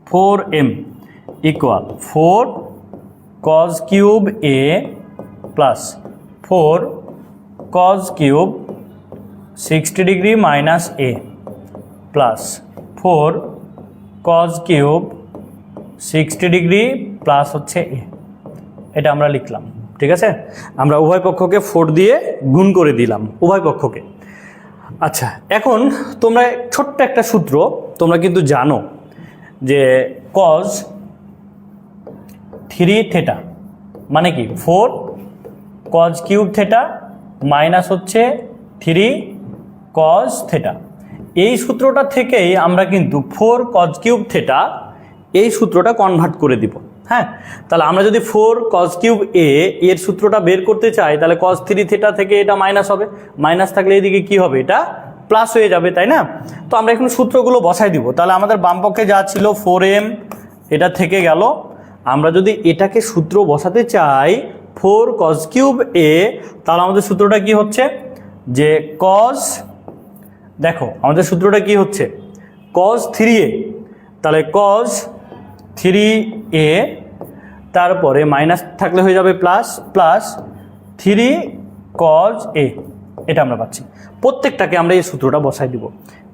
4m equal 4 cos cube a plus 4 cos cube 60 degree minus a plus 4 cos cube 60 degree plus হচ্ছে a। এটা আমরা লিখলাম, ঠিক আছে? আমরা উভয় পক্ষকে 4 দিয়ে গুণ করে দিলাম, উভয় পক্ষকে। আচ্ছা, এখন তোমরা ছোট্ট একটা সূত্র তোমরা কিন্তু জানো, যে cos 3 থেটা মানে কি 4 cos কিউব থেটা মাইনাস হচ্ছে 3 cos থেটা। এই সূত্রটা থেকেই আমরা কিন্তু 4 cos কিউব থেটা এই সূত্রটা কনভার্ট করে দিব। হ্যাঁ, তাহলে আমরা যদি 4 cos কিউব a এর সূত্রটা বের করতে চাই, তাহলে cos 3 থেটা থেকে এটা মাইনাস হবে, মাইনাস থাকলে এদিকে কি হবে? এটা প্লাস হয়ে যাবে, তাই না? তো আমরা এখন সূত্রগুলো বসাই দিব। তাহলে আমাদের বাম পক্ষে যা ছিল 4m, এটা থেকে গেল। আমরা যদি এটাকে সূত্র বসাতে চাই 4 cos কিউব a, তাহলে আমাদের সূত্রটা কি হচ্ছে, যে cos, দেখো আমাদের সূত্রটা কি হচ্ছে, cos 3a, তাহলে cos 3a, তারপরে মাইনাস থাকলে হয়ে যাবে প্লাস, প্লাস 3 cos a। এটা আমরা পাচ্ছি। প্রত্যেকটাকে আমরা এই সূত্রটা বসাই দিব,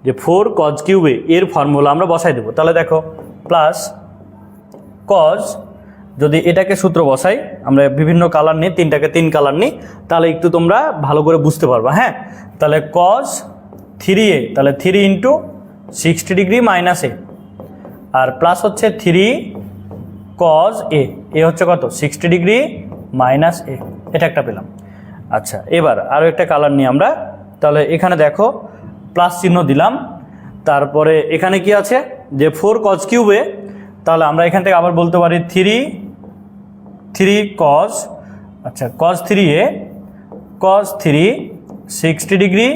যে 4 cos কিউব a এর ফর্মুলা আমরা বসাই দেব। তাহলে দেখো প্লাস cos, যদি এটাকে সূত্র বসাই, আমরা বিভিন্ন কালার নিই, 3টাকে 3 কালার নিই, তাহলে একটু তোমরা ভালো করে বুঝতে পারবা। হ্যাঁ, তাহলে cos 3a, তাহলে 3 ইন্টু 60 ডিগ্রি মাইনাস a, আর প্লাস হচ্ছে 3 cos a, এ হচ্ছে কত 60 ডিগ্রি মাইনাস a। এটা একটা পেলাম। আচ্ছা, এবার আরও একটা কালার নিই আমরা। তাহলে এখানে দেখো প্লাস চিহ্ন দিলাম, তারপরে এখানে কি আছে, যে 4 cos কিউব a, তাহলে আমরা এখান থেকে আবার বলতে পারি 3 cos, আচ্ছা cos 3a, cos 3 60 degree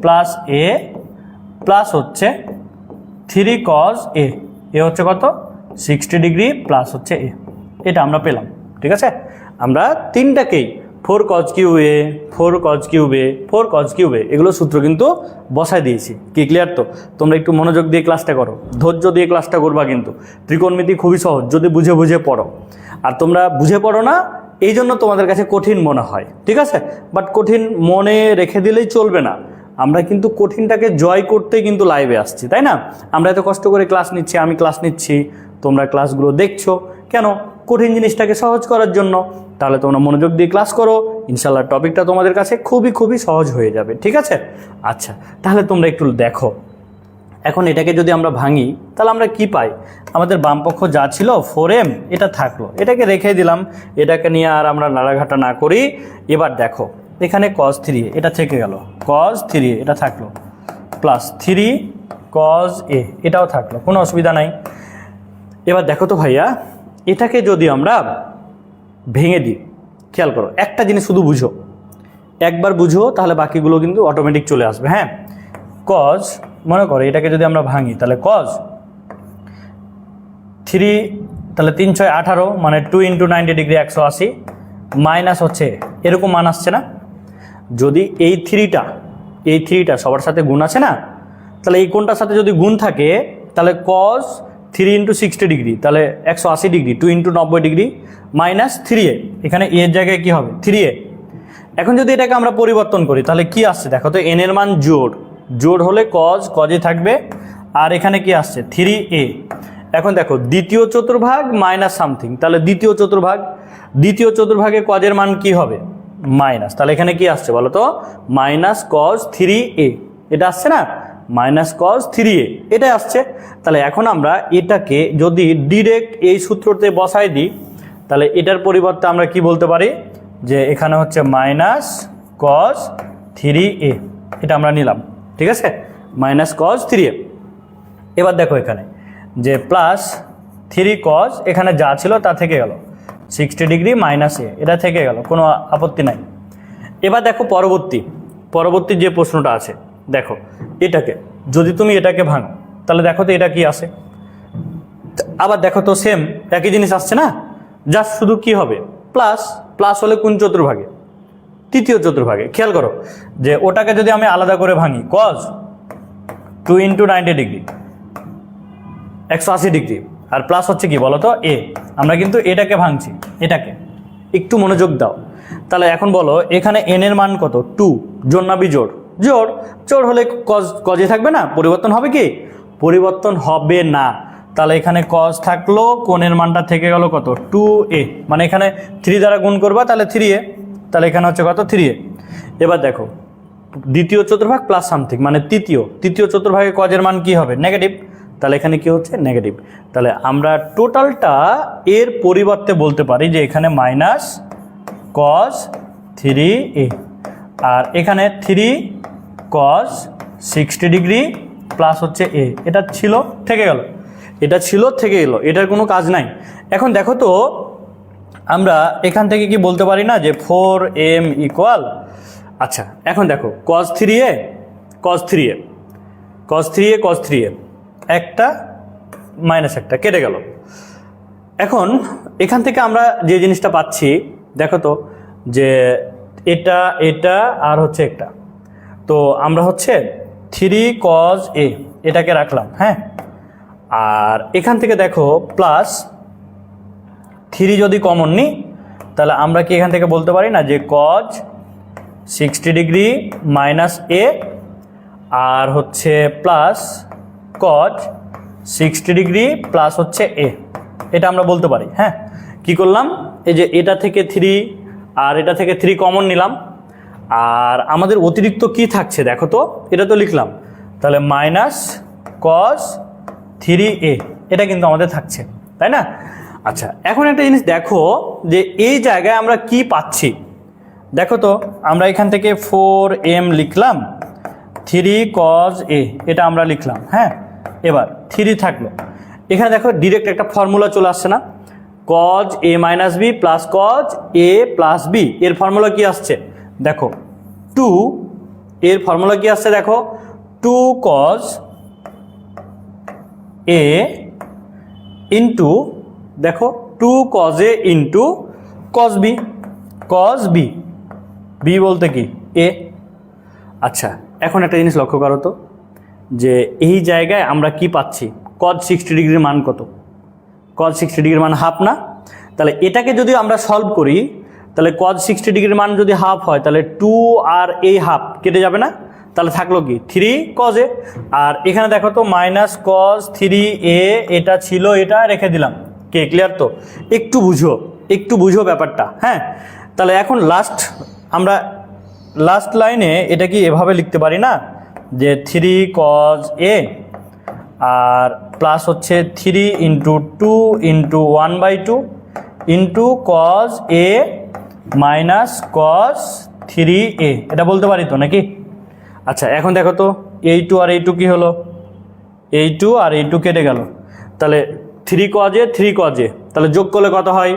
plus a plus হচ্ছে 3 cos a, এ হচ্ছে কত 60 ডিগ্রি প্লাস হচ্ছে a। এটা আমরা পেলাম, ঠিক আছে? আমরা তিনটাকেই 4 cos cube a, 4 cos cube a, 4 cos cube a এগুলো সূত্র কিন্তু বসায় দিয়েছি। কি ক্লিয়ার তো? তোমরা একটু মনোযোগ দিয়ে ক্লাসটা করো, ধৈর্য দিয়ে ক্লাসটা করবা। কিন্তু ত্রিকোণমিতি খুবই সহজ যদি বুঝে বুঝে পড়ো, আর তোমরা বুঝে পড়ো না এই জন্য তোমাদের কাছে কঠিন মনে হয়, ঠিক আছে? বাট কঠিন মনে রেখে দিলেই চলবে না। আমরা কিন্তু কঠিনটাকে জয় করতে কিন্তু লাইভে আসছি, তাই না? আমরা এত কষ্ট করে ক্লাস নিচ্ছি, আমি ক্লাস নিচ্ছি, তোমরা ক্লাসগুলো দেখছো কেন? কঠিন জিনিসটাকে সহজ করার জন্য। তাহলে তোমরা মনোযোগ দিয়ে ক্লাস করো, ইনশাল্লাহ টপিকটা তোমাদের কাছে খুবই খুবই সহজ হয়ে যাবে, ঠিক আছে? আচ্ছা, তাহলে তোমরা একটু দেখো, এখন এটাকে যদি আমরা ভাঙি তাহলে আমরা কি পাই? আমাদের বামপক্ষ যা ছিল 4m, এটা থাকলো, এটাকে রেখে দিলাম, এটাকে নিয়ে আর আমরা নাড়াঘাটা না করি। এবার দেখো এখানে cos 3 এটা থেকে গেল, cos 3 এটা থাকলো, প্লাস 3 cos a এটাও থাকলো, কোনো অসুবিধা নাই। এবার দেখো তো ভাইয়া, এটাকে যদি আমরা ভেঙে দিই, খেয়াল করো একটা জিনিস শুধু বুঝো, একবার বুঝো তাহলে বাকিগুলো কিন্তু অটোমেটিক চলে আসবে। হ্যাঁ, কজ, মনে করো এটাকে যদি আমরা ভাঙি তাহলে কজ 3, তাহলে 3 6 18, মানে 2 × 90 ডিগ্রি 180, মাইনাস হচ্ছে এরকম মান আসছে না? যদি এই থ্রিটা সবার সাথে গুণ আছে না, তাহলে এই কোণটার সাথে যদি গুণ থাকে তাহলে কজ 3 × 60 ডিগ্রি, তাহলে 180 ডিগ্রি, 2 × 90 ডিগ্রি মাইনাস 3a, এখানে এর জায়গায় কি হবে 3a। এখন যদি এটাকে আমরা পরিবর্তন করি তাহলে কি আসছে দেখো তো, এন এর মান জোড় হলে কজে থাকবে, আর এখানে কি আসছে 3a। এখন দেখো দ্বিতীয় চতুর্ভাগ মাইনাস সামথিং, তাহলে দ্বিতীয় চতুর্ভাগে কজের মান কি হবে মাইনাস, তাহলে এখানে কি আসছে বলো তো, মাইনাস কজ 3a, এটা আসছে না, মাইনাস কজ 3a, এটাই আসছে। তাহলে এখন আমরা এটাকে যদি ডিরেক্ট এই সূত্রতে বসাই দিই তাহলে এটার পরিবর্তে আমরা কি বলতে পারি, যে এখানে হচ্ছে মাইনাস কজ 3a, এটা আমরা নিলাম, ঠিক আছে, মাইনাস কজ 3a। এবার দেখো এখানে যে প্লাস 3 কজ, এখানে যা ছিল তা থেকে গেল, 60 ডিগ্রি মাইনাস এ, এটা থেকে গেল, কোনো আপত্তি নাই। এবার দেখো পরবর্তী যে প্রশ্নটা আছে, দেখো এটাকে যদি তুমি এটাকে ভাঙো তাহলে দেখো তো এটা কি আসে, আবার দেখো তো সেম একই জিনিস আসছে না, জাস্ট শুধু কি হবে প্লাস হলে কোন চতুর্ভাগে, তৃতীয় চতুর্ভাগে। খেয়াল করো যে ওটাকে যদি আমি আলাদা করে ভাঙি, কজ 2 × 90 ডিগ্রি 180 ডিগ্রি, আর প্লাস হচ্ছে কি বলো তো এ, আমরা কিন্তু এটাকে ভাঙছি, এটাকে একটু মনোযোগ দাও। তাহলে এখন বলো এখানে এন এর মান কত, 2, জোড় না বিজোড়, জোড় হলে কজে থাকবে না, পরিবর্তন হবে কি, পরিবর্তন হবে না। তাহলে এখানে কজ থাকলো, কোণের মানটা থেকে গেল কত 2a, মানে এখানে 3 দ্বারা গুণ করবা তাহলে 3a, তাহলে এখানে হচ্ছে কত 3a। এবার দেখো দ্বিতীয় চতুর্ভাগ প্লাস সামথিং, মানে তৃতীয় চতুর্ভাগে কজের মান কি হবে নেগেটিভ, তাহলে এখানে কি হচ্ছে নেগেটিভ। তাহলে আমরা টোটালটা এর পরিবর্তে বলতে পারি যে এখানে মাইনাস কজ 3a, আর এখানে 3 কজ 60 ডিগ্রি প্লাস হচ্ছে a, এটা ছিল থেকে গেল, এটার কোনো কাজ নাই। এখন দেখো তো আমরা এখান থেকে কি বলতে পারি না যে 4m ইকুয়াল, আচ্ছা এখন দেখো cos 3a একটা মাইনাস একটা কেটে গেল। এখন এখান থেকে আমরা যে জিনিসটা পাচ্ছি দেখো তো, যে এটা আর হচ্ছে একটা, তো আমরা হচ্ছে 3 cos a এটাকে রাখলাম, হ্যাঁ, আর এখান থেকে দেখো প্লাস 3 যদি কমন নিই তাহলে আমরা কি এখান থেকে বলতে পারি না যে cos 60 ডিগ্রি মাইনাস a, আর হচ্ছে প্লাস cos 60 ডিগ্রি প্লাস হচ্ছে a, এটা আমরা বলতে পারি। হ্যাঁ, কি করলাম, এই যে এটা থেকে 3 আর এটা থেকে 3 কমন নিলাম, আর আমাদের অতিরিক্ত কি থাকছে দেখো তো, এটা তো লিখলাম, তাহলে মাইনাস cos 3a, এটা কিন্তু আমাদের থাকছে, তাই না? আচ্ছা এখন একটা জিনিস দেখো যে এই জায়গায় আমরা কি পাচ্ছি, দেখো তো আমরা এখান থেকে 4m লিখলাম, 3 cos a এটা আমরা লিখলাম, হ্যাঁ, এবার 3 থাকলো, এখানে দেখো ডিরেক্ট একটা ফর্মুলা চলে আসছে না, cos a minus b plus cos a plus b, এর ফর্মুলা কি আসছে দেখো 2, এর ফর্মুলা কি আসছে দেখো 2 cos a ইন্টু দেখো 2 cos a into cos b বলতে কি a। আচ্ছা এখন একটা জিনিস লক্ষ্য করো তো, যে এই জায়গায় আমরা কি পাচ্ছি, cos 60 ডিগ্রির মান কত, cos 60 ডিগ্রির মান হাফ না, তাহলে এটাকে যদি আমরা সলভ করি তাহলে cos 60 ডিগ্রির মান যদি হাফ হয় তাহলে 2 আর এই হাফ কেটে যাবে না, তাহলে থাকলো কি 3 cos a, আর এখানে দেখো তো মাইনাস cos 3a, এটা ছিল, এটা রেখে দিলাম, কে ক্লিয়ার তো, একটু বুঝো ব্যাপারটা। হ্যাঁ, তাহলে এখন আমরা লাস্ট লাইনে এটা কি এভাবে লিখতে পারি না যে 3 cos a আর প্লাস হচ্ছে 3 into 2 into 1/2 into cos a minus cos 3a, এটা বলতে পারি তো নাকি? আচ্ছা এখন দেখো তো এই 2 আর এই 2 কি হলো, এই 2 আর এই 2 কেটে গেল, তাহলে 3 cos a 3 cos a, তাহলে যোগ করলে কত হয়?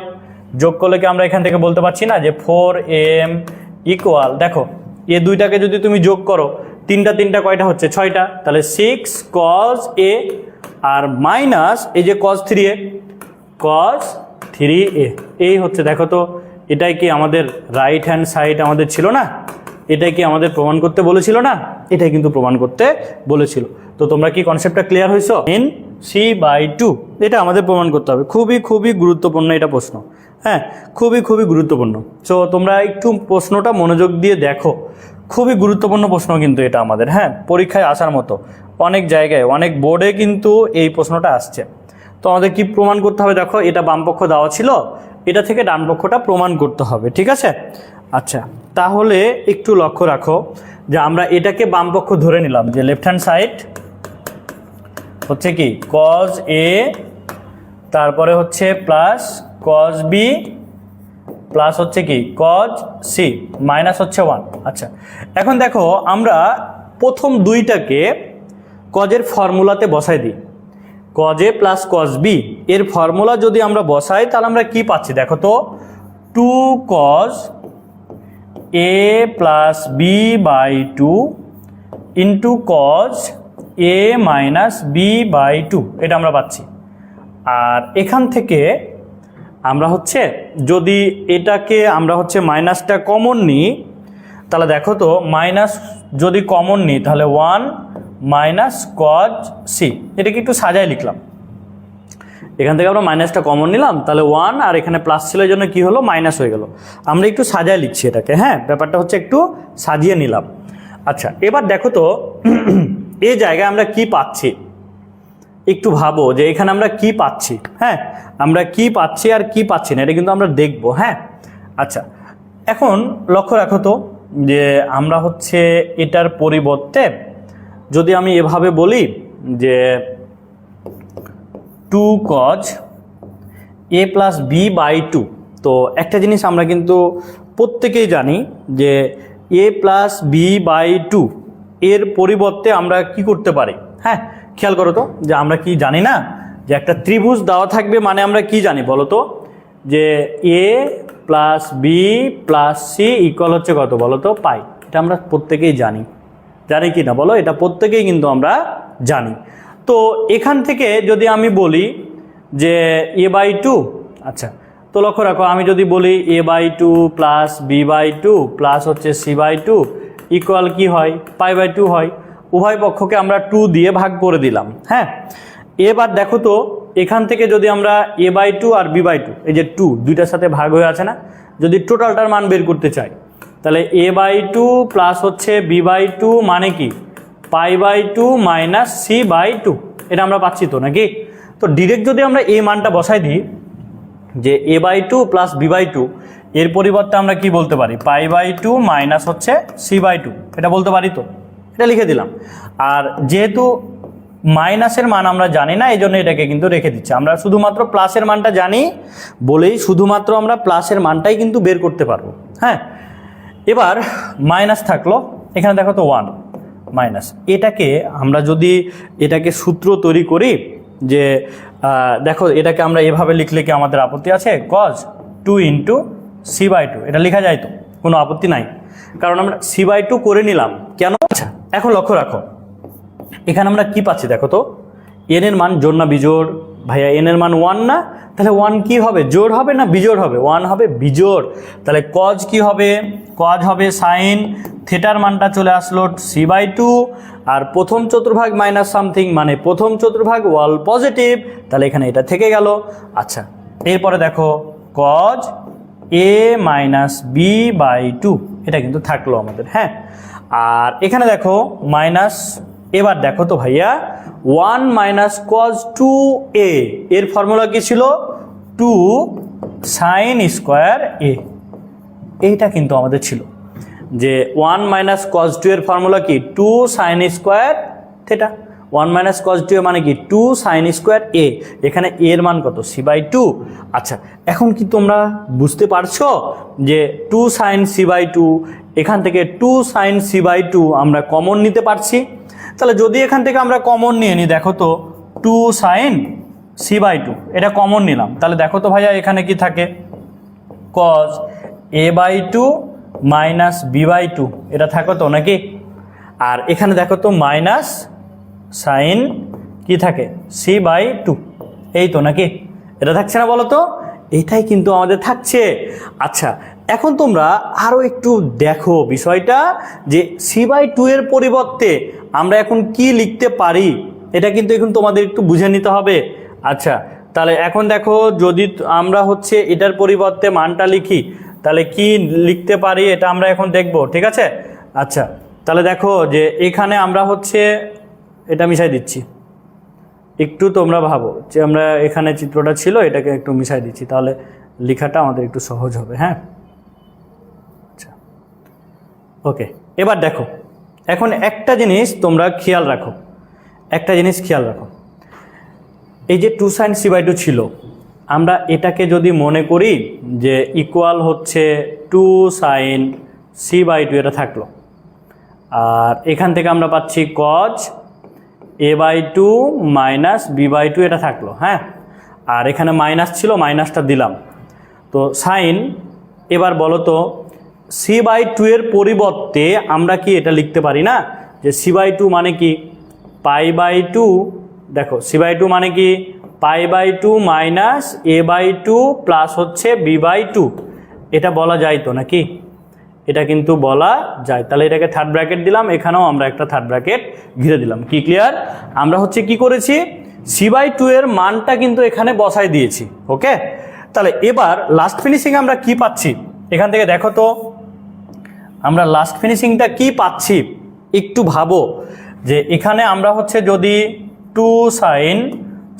যোগ করলে কি আমরা এখান থেকে বলতে পারছি না যে 4m ইকুয়াল, দেখো এ দুইটাকে যদি তুমি যোগ করো, তিনটা কয়টা হচ্ছে? 6টা, তাহলে 6 cos a আর মাইনাস এই যে cos 3a, cos 3a, এই হচ্ছে। দেখো তো এটাই কি আমাদের রাইট হ্যান্ড সাইড আমাদের ছিল না? এটাই কি আমাদের প্রমাণ করতে বলেছিল না? এটাই কিন্তু প্রমাণ করতে বলেছিল। তো তোমরা কি কনসেপ্টটা ক্লিয়ার হয়েছো? n c/2 এটা আমাদের প্রমাণ করতে হবে। খুবই গুরুত্বপূর্ণ এটা প্রশ্ন, হ্যাঁ, খুবই গুরুত্বপূর্ণ। সো তোমরা একটু প্রশ্নটা মনোযোগ দিয়ে দেখো, খুবই গুরুত্বপূর্ণ প্রশ্ন কিন্তু এটা আমাদের, হ্যাঁ, পরীক্ষায় আসার মতো। অনেক জায়গায় অনেক বোর্ডে কিন্তু এই প্রশ্নটা আসছে। তো আমাদের কি প্রমাণ করতে হবে? দেখো এটা বামপক্ষ দেওয়া ছিল, এটা থেকে ডান পক্ষটা প্রমাণ করতে হবে, ঠিক আছে? আচ্ছা, তাহলে একটু লক্ষ্য রাখো যে আমরা এটাকে বামপক্ষ ধরে নিলাম, যে লেফট হ্যান্ড সাইড হচ্ছে কি cos a, তারপরে হচ্ছে প্লাস cos b প্লাস হচ্ছে কি cos c মাইনাস হচ্ছে 1। আচ্ছা, এখন দেখো আমরা প্রথম দুইটাকে cos এর ফর্মুলাতে বসাই দিই। cos a plus cos b এর ফর্মুলা যদি আমরা বসাই, তাহলে আমরা কি পাচ্ছি? দেখো তো 2 cos a plus b by 2 into cos a minus b by 2, এটা আমরা পাচ্ছি। আর এখান থেকে আমরা হচ্ছে যদি এটাকে আমরা হচ্ছে মাইনাসটা কমন নিই, তাহলে দেখো তো মাইনাস যদি কমন নিই তাহলে 1 মাইনাস cos c, এটাকে একটু সাজায় লিখলাম। এখান থেকে আমরা মাইনাসটা কমন নিলাম, তাহলে 1 আর এখানে প্লাস ছিল এই জন্য কি হলো? মাইনাস হয়ে গেল। আমরা একটু সাজায় লিখছি এটাকে, হ্যাঁ, ব্যাপারটা হচ্ছে একটু সাজিয়ে নিলাম। আচ্ছা, এবার দেখো তো এই জায়গায় আমরা কি পাচ্ছি, একটু ভাবো যে এখানে আমরা কি পাচ্ছি, হ্যাঁ, আমরা কি পাচ্ছি আর কি পাচ্ছি না, এটা কিন্তু আমরা দেখবো, হ্যাঁ। আচ্ছা, এখন লক্ষ্য রাখো তো যে আমরা হচ্ছে এটার পরিবর্তে যদি আমি এভাবে বলি যে 2 cos a plus b by 2, তো একটা জিনিস আমরা কিন্তু প্রত্যেকেই জানি যে a প্লাস b বাই 2 এর পরিবর্তে আমরা কি করতে পারি? হ্যাঁ, খেয়াল করো তো যে আমরা কি জানি না যে একটা ত্রিভুজ দেওয়া থাকবে, মানে আমরা কি জানি বলো তো যে a plus b plus c equal হচ্ছে কত বলো তো? পাই। এটা আমরা প্রত্যেকেই জানি কি না বলো? এটা প্রত্যেকেই কিন্তু আমরা জানি। তো এখান থেকে যদি আমি বলি যে a বাই 2, আচ্ছা, তো লক্ষ্য রাখো আমি যদি বলি a by 2 plus b by 2 plus হচ্ছে c বাই 2 ইকুয়াল কি হয়? পাই বাই 2 হয়। উভয় পক্ষকে আমরা 2 দিয়ে ভাগ করে দিলাম, হ্যাঁ। এবার দেখো তো এখান থেকে যদি আমরা a বাই 2 আর b বাই 2, এই যে 2 দুইটার সাথে ভাগ হয়ে আছে না, যদি টোটালটার মান বের করতে চাই, তাহলে a বাই 2 প্লাস হচ্ছে b বাই 2 মানে কি? Pi by 2 minus c by 2, এটা আমরা পাচ্ছি তো নাকি? তো ডিরেক্ট যদি আমরা এই মানটা বসাই দিই যে a by 2 plus b by 2, এর পরিবর্তে আমরা কি বলতে পারি? পাই বাই 2 মাইনাস হচ্ছে c বাই 2, এটা বলতে পারি তো, এটা লিখে দিলাম। আর যেহেতু মাইনাসের মান আমরা জানি না, এই জন্য এটাকে কিন্তু রেখে দিচ্ছি। আমরা শুধুমাত্র প্লাসের মানটা জানি বলেই শুধুমাত্র আমরা প্লাসের মানটাই কিন্তু বের করতে পারবো, হ্যাঁ। এবার মাইনাস থাকলো, এখানে দেখো তো 1 মাইনাস, এটাকে আমরা যদি এটাকে সূত্র তৈরি করি যে দেখো এটাকে আমরা এভাবে লিখলে কি আমাদের আপত্তি আছে? cos 2 ইন্টু c বাই 2, এটা লেখা যায় তো, কোনো আপত্তি নাই, কারণ আমরা c বাই 2 করে নিলাম। কেন? আচ্ছা, এখন লক্ষ্য রাখো এখানে আমরা কি পাচ্ছি? দেখো তো n এর মান জোড় না বিজোড়? ভাইয়া n এর মান 1 না, তাহলে 1 কি হবে? জোড় হবে না বিজোড় হবে? 1 হবে বিজোড়। তাহলে cos কি হবে? cos হবে sin থিটার মানটা চলে আসলো c বাই 2, আর প্রথম চতুর্ভাগ মাইনাস সামথিং মানে প্রথম চতুর্ভাগ ওয়াল পজিটিভ, তাহলে এখানে এটা থেকে গেল। আচ্ছা, এরপরে দেখো cos a minus b by 2, এটা কিন্তু থাকলো আমাদের, হ্যাঁ। আর এখানে দেখো মাইনাস, এবার দেখো তো ভাইয়া 1 মাইনাস cos 2a এর ফর্মুলা কি ছিল? 2 sin স্কোয়ার a, এইটা কিন্তু আমাদের ছিল যে 1 মাইনাস cos 2 এর ফর্মুলা কি? 2 sin square theta. 1 minus cos 2 মানে কি? 2 sin স্কোয়ার a, এখানে a এর মান কত? c by 2। আচ্ছা, এখন কি তোমরা বুঝতে পারছো যে 2 sin c বাই 2, এখান থেকে 2 sin c বাই 2 আমরা কমন নিতে পারছি। তাহলে যদি এখান থেকে আমরা কমন নিয়ে নিই, দেখো তো 2 sin c/2, এটা কমন নিলাম। তাহলে দেখো তো ভাইয়া এখানে কি থাকে, cos a/2 মাইনাস b/2, এটা থাকো তো নাকি? আর এখানে দেখো তো মাইনাস সাইন কি থাকে c/2, এই তো নাকি? এটা থাকছে না বলো তো? এটাই কিন্তু আমাদের থাকছে। আচ্ছা, এখন তোমরা আরও একটু দেখো বিষয়টা, যে c/2 এর পরিবর্তে আমরা এখন কি লিখতে পারি, এটা কিন্তু এখন তোমাদের একটু বুঝে নিতে হবে। আচ্ছা, তাহলে এখন দেখো, যদি আমরা হচ্ছে এটার পরিবর্তে মানটা লিখি, তাহলে কি লিখতে পারি এটা আমরা এখন দেখব, ঠিক আছে? আচ্ছা, তাহলে দেখো যে এখানে আমরা হচ্ছে এটা মিশাই দিচ্ছি, একটু তোমরা ভাবো যে আমরা এখানে চিত্রটা ছিল, এটাকে একটু মিশাই দিচ্ছি, তাহলে লেখাটা আমাদের একটু সহজ হবে। হ্যাঁ, আচ্ছা, ওকে। এবার দেখো, এখন একটা জিনিস তোমরা খেয়াল রাখো, একটা জিনিস খেয়াল রাখো, এই যে 2 sin c/2 ছিল, আমরা এটাকে যদি মনে করি যে ইকুয়াল হচ্ছে 2 sin c/2, এটা থাকলো। আর এখান থেকে আমরা পাচ্ছি cos a/2 মাইনাস b/2, এটা থাকলো। হ্যাঁ, আর এখানে মাইনাস ছিল, মাইনাসটা দিলাম। তো সাইন, এবার বলো তো c/2 এর পরিবর্তে আমরা কি এটা লিখতে পারি না, যে c/2 মানে কি π/2, দেখো c/2 মানে কি π/2 মাইনাস a/2 প্লাস হচ্ছে b/2, এটা বলা যায় তো নাকি? এটা কিন্তু বলা যায়। তাহলে এটাকে থার্ড ব্র্যাকেট দিলাম, এখানেও আমরা একটা থার্ড ব্র্যাকেট ঘিরে দিলাম। কি ক্লিয়ার? আমরা হচ্ছে কি করেছি, c/2 এর মানটা কিন্তু এখানে বসাই দিয়েছি। ওকে, তাহলে এবার লাস্ট ফিনিশিং আমরা কি পাচ্ছি এখান থেকে দেখো তো, আমরা লাস্ট ফিনিশিংটা কি পাচ্ছি একটু ভাবো, যে এখানে আমরা হচ্ছে যদি 2 sin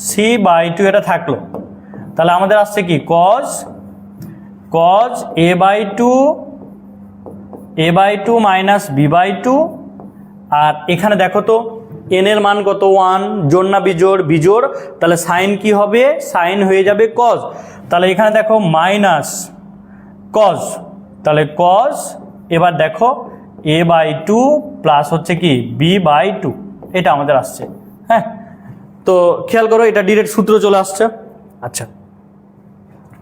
c/2 এটা থাকলো, তাহলে আমাদের আসছে কি cos a/2 মাইনাস b/2, আর এখানে দেখো তো n এর মান কত 1, জোড় না বিজোড়? বিজোড়। তাহলে সাইন কি হবে, সাইন হয়ে যাবে cos। তাহলে এখানে দেখো মাইনাস cos, তাহলে cos, এবার দেখো a/2 প্লাস হচ্ছে কি b/2, এটা আমাদের আসছে। হ্যাঁ, তো খেয়াল করো এটা ডিরেক্ট সূত্র চলে আসছে। আচ্ছা,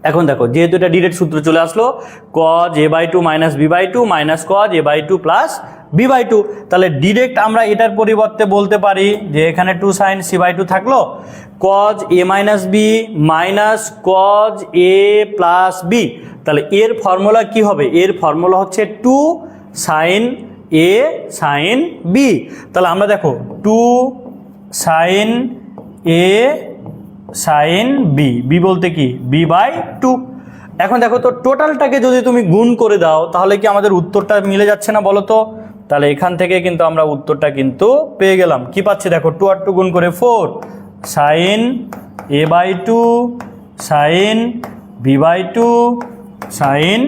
এখন দেখো যেহেতু এটা ডিরেক্ট সূত্র চলে আসলো, cos a/2 minus b/2 minus cos a/2 plus b/2, তাহলে ডিরেক্ট আমরা এটার পরিবর্তে বলতে পারি যে এখানে 2 sin c/2 থাকলো, cos a minus b minus cos a plus b, তাহলে এর ফর্মুলা কি হবে? এর ফর্মুলা হচ্ছে 2 sin a sin b। তাহলে আমরা দেখো 2 sin a sin b, b বলতে কি b/2। এখন দেখো তো টোটালটাকে যদি তুমি গুণ করে দাও, তাহলে কি আমাদের উত্তরটা মিলে যাচ্ছে না বলো তো? তাহলে এখান থেকে কিন্তু আমরা উত্তরটা কিন্তু পেয়ে গেলাম। কি পাচ্ছি দেখো, 2 আর 2 গুণ করে 4 sin a/2 sin b/2 sin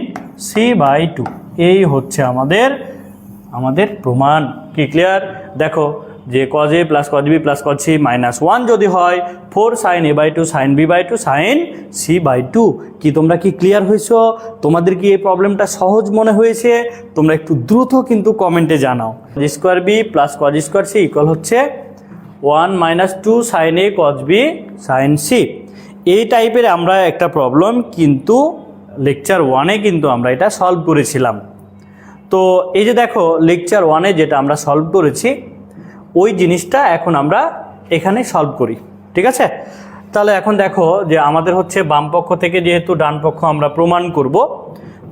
c/2, এই হচ্ছে আমাদের প্রমাণ। কি ক্লিয়ার? দেখো যে cos a plus cos b plus cos c minus 1 যদি হয় 4 sin a/2 sin b/2 sin c/2। কি তোমরা কি ক্লিয়ার হয়েছো? তোমাদের কি এই প্রবলেমটা সহজ মনে হয়েছে? তোমরা একটু দ্রুত কিন্তু কমেন্টে জানাও। Square b plus cos square c equal হচ্ছে 1 minus 2 sin a cos b sin c। এই টাইপের আমরা একটা প্রবলেম কিন্তু লেকচার 1-এ কিন্তু আমরা এটা সলভ করেছিলাম। তো এই যে দেখো লেকচার 1-এ যেটা আমরা সলভ করেছি, ওই জিনিসটা এখন আমরা এখানে সলভ করি। ঠিক আছে? তাহলে এখন দেখো যে আমাদের হচ্ছে বাম পক্ষ থেকে যেহেতু ডান পক্ষ আমরা প্রমাণ করব,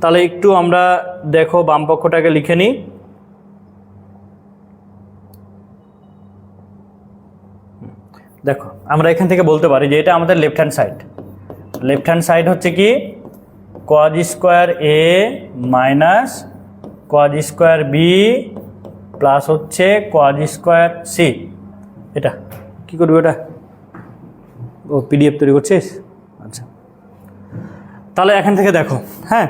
তাহলে একটু আমরা দেখো বাম পক্ষটাকে লিখে নিই। দেখো আমরা এখান থেকে বলতে পারি যে এটা আমাদের left hand side. Left hand side হচ্ছে কি cos square a minus cos square b plus হচ্ছে cos স্কোয়ার c। এটা কি করবি? ওটা ও পিডিএফ তৈরি করছিস? আচ্ছা, তাহলে এখান থেকে দেখো, হ্যাঁ,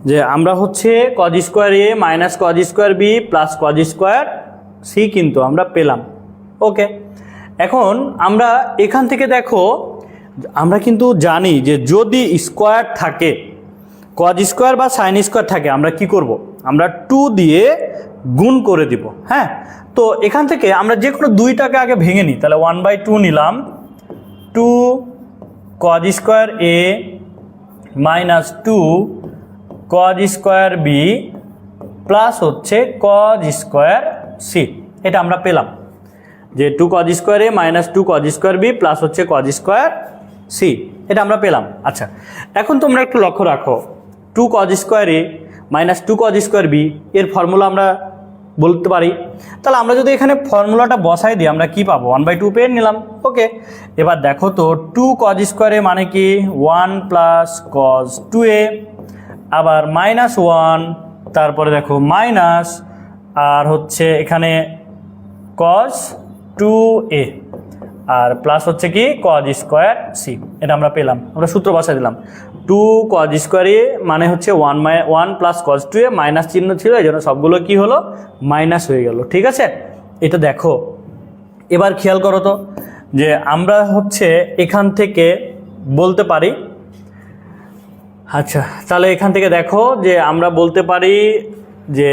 যে আমরা হচ্ছে cos square a minus cos square b plus cos square c কিন্তু আমরা পেলাম। ওকে, এখন আমরা এখান থেকে দেখো, আমরা কিন্তু জানি যে যদি স্কোয়ার থাকে, cos স্কোয়ার বা sin স্কোয়ার থাকে, আমরা কি করব? আমরা 2 দিয়ে গুণ করে দিব। হ্যাঁ, তো এখান থেকে আমরা যে কোনো দুইটাকে আগে ভেঙে নিই। তাহলে 1/2 নিলাম, 2 cos square A minus 2 cos square B plus হচ্ছে কজ স্কোয়ার সি। এটা আমরা পেলাম যে 2 cos square A minus 2 cos square B plus হচ্ছে কজ স্কোয়ার সি। এটা আমরা পেলাম। আচ্ছা, এখন তোমরা একটু লক্ষ্য রাখো, 2 cos square A minus 2 cos square B এর ফর্মুলা আমরা বলতে পারি। তাহলে আমরা যদি এখানে ফর্মুলাটা বসাই দিই আমরা কি পাবো? 1/2 পেয়ে নিলাম। ওকে, এবার দেখো তো 2 কজ স্কোয়ার এ মানে কি 1 প্লাস কজ 2a, আবার মাইনাস 1, তারপরে দেখো মাইনাস, আর হচ্ছে এখানে কজ 2a, আর প্লাস হচ্ছে কি কজ স্কোয়ার সি। এটা আমরা পেলাম, আমরা সূত্র বসাই দিলাম। 2 কজ স্কোয়ার এ মানে হচ্ছে 1 প্লাস কজ 2a, মাইনাস চিহ্ন ছিল, এই জন্য সবগুলো কি হলো? মাইনাস হয়ে গেল। ঠিক আছে, এটা দেখো। এবার খেয়াল করো তো যে আমরা হচ্ছে এখান থেকে বলতে পারি, আচ্ছা তাহলে এখান থেকে দেখো যে আমরা বলতে পারি যে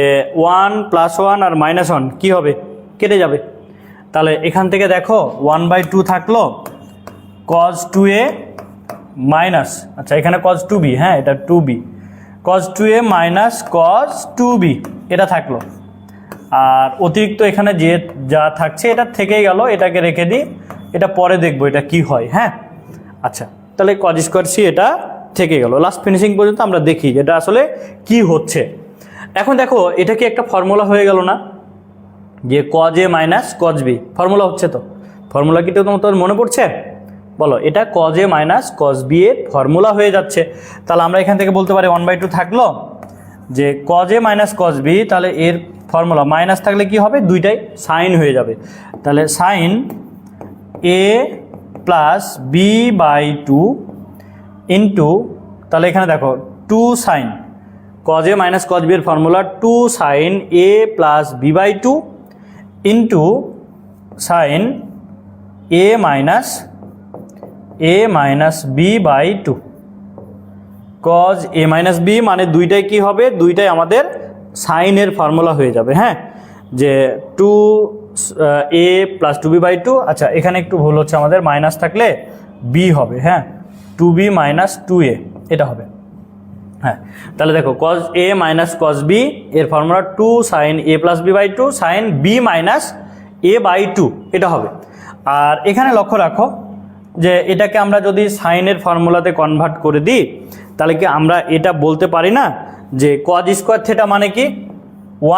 1 প্লাস 1 আর মাইনাস 1 কী হবে? কেটে যাবে। তাহলে এখান থেকে দেখো 1/2 থাকলো কজ 2a মাইনাস, আচ্ছা এখানে কজ 2b, হ্যাঁ এটা 2b, cause 2a minus cause 2b এটা থাকলো। আর অতিরিক্ত এখানে যে যা থাকছে এটা থেকেই গেল, এটাকে রেখে দিই, এটা পরে দেখবো এটা কি হয়। হ্যাঁ, আচ্ছা তাহলে কজ স্কোয়ার সি এটা থেকে গেল। লাস্ট ফিনিশিং পর্যন্ত আমরা দেখি এটা আসলে কি হচ্ছে। এখন দেখো এটা কি একটা ফর্মুলা হয়ে গেল না, যে cos A minus cos B formula হচ্ছে। তো ফর্মুলা কি তোমার মনে পড়ছে? বলো, এটা cos A minus cos B এর ফর্মুলা হয়ে যাচ্ছে। তাহলে আমরা এখান থেকে বলতে পারি 1/2 থাকলো যে cos A minus cos B, তাহলে এর ফর্মুলা মাইনাস থাকলে কি হবে? দুইটাই সাইন হয়ে যাবে। তাহলে sine A plus B by 2 into, তাহলে এখানে দেখো 2 sine, cos A minus cos B এর formula 2 sine A plus B by 2 into sine A minus B by 2। Cos A minus B মানে দুইটাই কি হবে? দুইটাই আমাদের সাইনের ফর্মুলা হয়ে যাবে। হ্যাঁ, যে 2 এ প্লাস 2b বাই 2, আচ্ছা এখানে একটু ভুল হচ্ছে আমাদের, মাইনাস থাকলে বি হবে। হ্যাঁ, 2b মাইনাস 2a এটা হবে। হ্যাঁ, তাহলে দেখো cos A minus cos B এর formula 2 sine A plus B by 2 sine B minus A by 2 এটা হবে। আর এখানে লক্ষ্য রাখো যে এটাকে আমরা যদি সাইনের ফর্মুলাতে কনভার্ট করে দিই, তাহলে কি আমরা এটা বলতে পারি না যে কজ স্কোয়ার থিটা মানে কি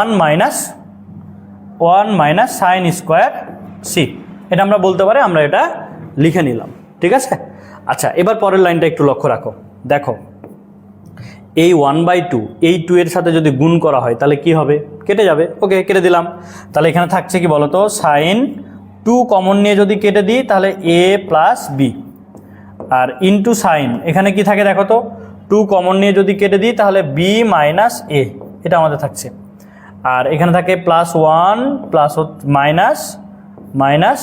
1 মাইনাস সাইন স্কোয়ার সি, এটা আমরা বলতে পারি। আমরা এটা লিখে নিলাম। ঠিক আছে, আচ্ছা এবার পরের লাইনটা একটু লক্ষ্য রাখো। দেখো এই 1/2 এই 2 এর সাথে যদি গুণ করা হয় তাহলে কি হবে? কেটে যাবে। ওকে, কেটে দিলাম। তাহলে এখানে থাকছে কি বলতো? সাইন 2 কমন নিয়ে যদি কেটে দিই তাহলে এ প্লাস বি, আর ইন্টু সাইন এখানে কি থাকে দেখো তো, 2 কমন নিয়ে যদি কেটে দিই তাহলে বি মাইনাস এ এটা আমাদের থাকছে। আর এখানে থাকে plus 1 plus minus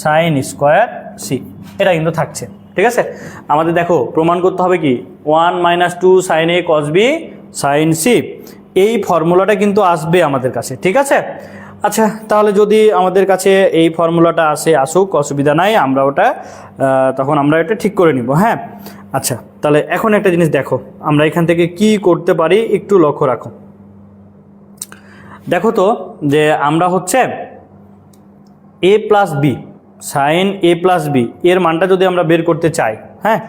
sine square C এটা কিন্তু থাকছে। ঠিক আছে, আমাদের দেখো প্রমাণ করতে হবে কি 1 মাইনাস 2 সাইন এ কজ বি সাইন সি, এই ফর্মুলাটা কিন্তু আসবে আমাদের কাছে। ঠিক আছে, আচ্ছা তাহলে যদি আমাদের কাছে এই ফর্মুলাটা আসুক, অসুবিধা নাই, আমরা ওটা তখন আমরা এটা ঠিক করে নিব। হ্যাঁ, আচ্ছা তাহলে এখন একটা জিনিস দেখো, আমরা এখান থেকে কি করতে পারি একটু লক্ষ্য রাখো। দেখো তো যে আমরা হচ্ছে এ plus B sign A plus B এর মানটা যদি আমরা বের করতে চাই, হ্যাঁ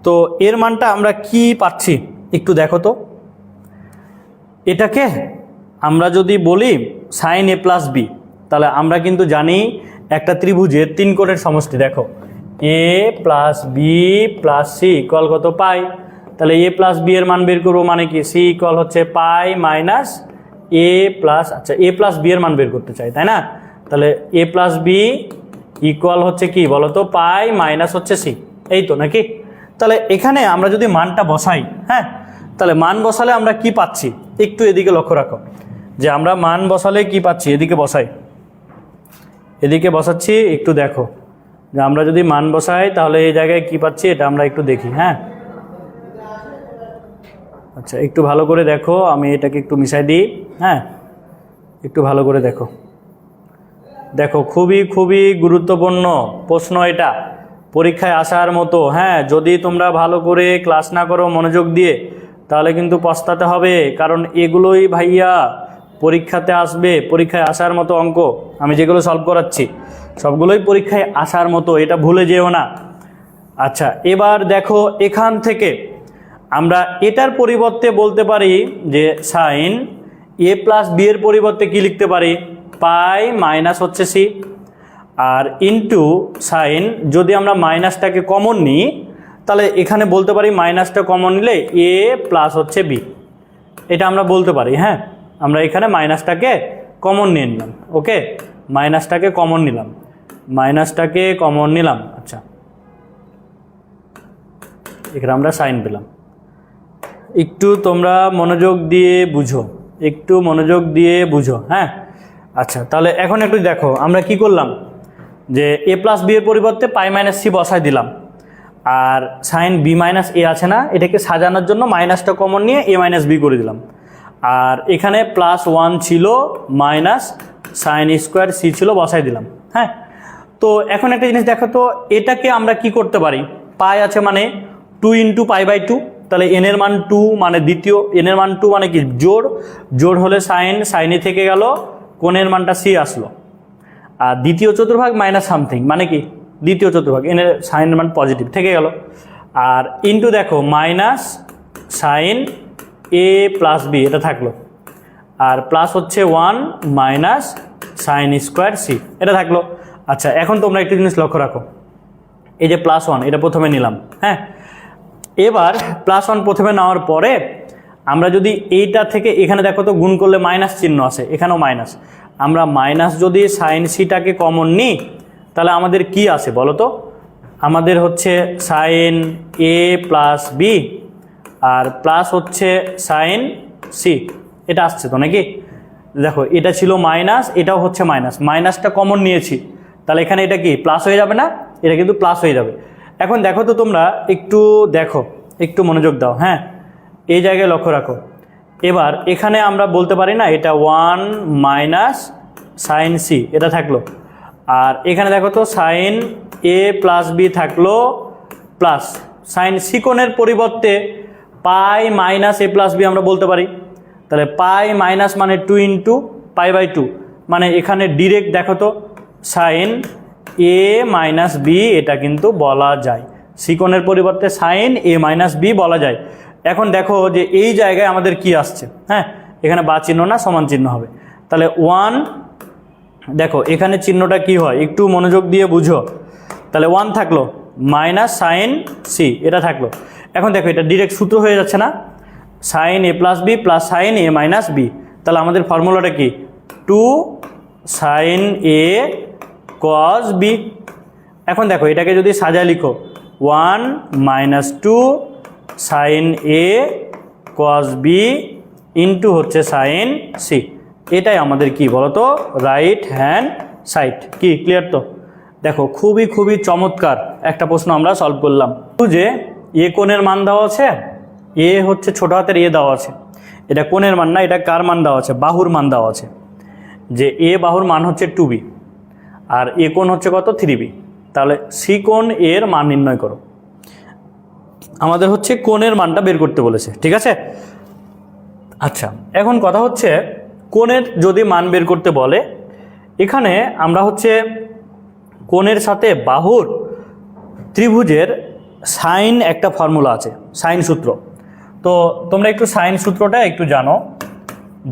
তো এর মানটা আমরা কি পাচ্ছি একটু দেখো তো। এটাকে আমরা যদি বলি সাইন এ প্লাস বি, তাহলে আমরা কিন্তু জানি একটা ত্রিভুজের 3 কোণের সমষ্টি। দেখো A plus B plus C equal কত? পাই। তাহলে এ প্লাস বি এর মান বের করবো মানে কি? সি ইকুয়াল হচ্ছে পাই মাইনাস এ প্লাস, আচ্ছা এ প্লাস বি এর মান বের করতে চাই, তাই না? তাহলে এ প্লাস বি ইকুয়াল হচ্ছে কি বলতো? পাই মাইনাস হচ্ছে সি, এই তো নাকি? তাহলে এখানে আমরা যদি মানটা বসাই, হ্যাঁ তাহলে মান বসালে আমরা কি পাচ্ছি একটু এদিকে লক্ষ্য রাখো, যে আমরা মান বসালে কি পাচ্ছি। এদিকে বসাই, এদিকে বসাচ্ছি, একটু দেখো যে আমরা যদি মান বসাই তাহলে এই জায়গায় কি পাচ্ছি এটা আমরা একটু দেখি। হ্যাঁ, আচ্ছা একটু ভালো করে দেখো, আমি এটাকে একটু মিশাই দিই। হ্যাঁ, একটু ভালো করে দেখো। দেখো খুবই খুবই গুরুত্বপূর্ণ প্রশ্ন এটা, পরীক্ষায় আসার মতো। হ্যাঁ, যদি তোমরা ভালো করে ক্লাস না করো মনোযোগ দিয়ে, তাহলে কিন্তু পস্তাতে হবে, কারণ এগুলোই ভাইয়া পরীক্ষাতে আসবে, পরীক্ষায় আসার মতো অঙ্ক। আমি যেগুলো সলভ করাচ্ছি সবগুলোই পরীক্ষায় আসার মতো, এটা ভুলে যেও না। আচ্ছা, এবার দেখো এখান থেকে আমরা এটার পরিবর্তে বলতে পারি যে সাইন এ প্লাস বি এর পরিবর্তে কি লিখতে পারি, পাই মাইনাস হচ্ছে সি, আর ইনটু সাইন যদি আমরা মাইনাসটাকে কমন নিই তাহলে এখানে বলতে পারি মাইনাসটা কমন নিলে এ প্লাস হচ্ছে বি, এটা আমরা বলতে পারি। হ্যাঁ, আমরা এখানে মাইনাসটাকে কমন নিয়ে নিলাম। ওকে, মাইনাসটাকে কমন নিলাম, মাইনাসটাকে কমন নিলাম। আচ্ছা, এখানে আমরা সাইন পেলাম। একটু তোমরা মনোযোগ দিয়ে বুঝো, একটু মনোযোগ দিয়ে বুঝো। হ্যাঁ, আচ্ছা, তাহলে এখন একটু দেখো আমরা কি করলাম, যে এ প্লাস বি এর পরিবর্তে পাই মাইনাস সি বসাই দিলাম, আর সাইন বি মাইনাস এ আছে না, এটাকে সাজানোর জন্য মাইনাসটা কমন নিয়ে এ মাইনাস বি করে দিলাম, আর এখানে প্লাস 1 ছিল মাইনাস সাইন স্কোয়ার সি ছিল বসাই দিলাম। হ্যাঁ, তো এখন একটা জিনিস দেখো তো, এটাকে আমরা কি করতে পারি, পাই আছে মানে 2 ইন্টু পাই বাই 2, তাহলে এন এর মান 2 মানে দ্বিতীয়, এন এর মান 2 মানে কি জোড়, জোড় হলে সাইন, সাইনে থেকে গেল, কোণের মানটা সি আসলো, আর দ্বিতীয় চতুর্ভাগ মাইনাস সামথিং মানে কি দ্বিতীয় চতুর্ভাগ, এন এর সাইনের মান পজিটিভ থেকে গেল, আর ইন্টু দেখো minus sine A plus B এটা থাকলো, আর প্লাস হচ্ছে 1 মাইনাস সাইন স্কোয়ার সি এটা থাকলো। আচ্ছা, এখন তোমরা একটু জিনিস লক্ষ্য রাখো, এই যে প্লাস 1 এটা প্রথমে নিলাম। হ্যাঁ, এবার প্লাস 1 প্রথমে নেওয়ার পরে আমরা যদি এইটা থেকে এখানে দেখো তো গুণ করলে মাইনাস চিহ্ন আছে, এখানেও মাইনাস, আমরা মাইনাস যদি সাইন সিটাকে কমন নিই তাহলে আমাদের কি আসে বলো তো, আমাদের হচ্ছে sign A plus B R plus হচ্ছে সাইন সি, এটা আসছে তো নাকি। দেখো এটা ছিল মাইনাস, এটাও হচ্ছে মাইনাস, মাইনাসটা কমন নিয়েছি, তাহলে এখানে এটা কি প্লাস হয়ে যাবে না, এটা কিন্তু প্লাস হয়ে যাবে। এখন দেখো তো তোমরা একটু দেখো, একটু মনোযোগ দাও। হ্যাঁ, এই জায়গায় লক্ষ্য রাখো, এবার এখানে আমরা বলতে পারি না এটা 1 মাইনাস সাইন সি এটা থাকলো, আর এখানে দেখো তো সাইন এ প্লাস বি থাকলো প্লাস সাইন সি কোণের পরিবর্তে পাই মাইনাস এ প্লাস বি আমরা বলতে পারি, তাহলে পাই মাইনাস মানে 2 ইন্টু পাই বাই 2, মানে এখানে ডিরেক্ট দেখো তো সাইন এ মাইনাস বি এটা কিন্তু বলা যায়, সি কোণের পরিবর্তে সাইন এ মাইনাস বি বলা যায়। এখন দেখো যে এই জায়গায় আমাদের কি আসছে, হ্যাঁ এখানে বা চিহ্ন না সমান চিহ্ন হবে, তাহলে 1 দেখো এখানে চিহ্নটা কি হয় একটু মনোযোগ দিয়ে বুঝো, তাহলে 1 থাকলো মাইনাস সাইন সি এটা থাকলো। এখন দেখো এটা ডিরেক্ট সূত্র হয়ে যাচ্ছে না, sign A plus B plus sign A minus B, তাহলে আমাদের ফর্মুলাটা কি 2 সাইন এ কস বি। এখন দেখো এটাকে যদি সাজায় লিখো 1 minus 2 sine A cos B into হচ্ছে সাইন সি, এটাই আমাদের কি বলতো রাইট হ্যান্ড সাইড। কি ক্লিয়ার তো? দেখো খুবই খুবই চমৎকার একটা প্রশ্ন আমরা সলভ করলাম, যে এ কোণের মান দেওয়া আছে, এ হচ্ছে ছোট হাতের এ দেওয়া আছে, এটা কোণের মান না, এটা কার মান দেওয়া আছে, বাহুর মান দেওয়া আছে, যে এ বাহুর মান হচ্ছে 2b আর এ কোণ হচ্ছে কত 3b, তাহলে সি কোণ এর মান নির্ণয় করো। আমাদের হচ্ছে কোণের মানটা বের করতে বলেছে, ঠিক আছে। আচ্ছা এখন কথা হচ্ছে কোণের যদি মান বের করতে বলে, এখানে আমরা হচ্ছে কোণের সাথে বাহুর ত্রিভুজের সাইন একটা ফর্মুলা আছে, সাইন সূত্র। তো তোমরা একটু সাইন সূত্রটা একটু জানো,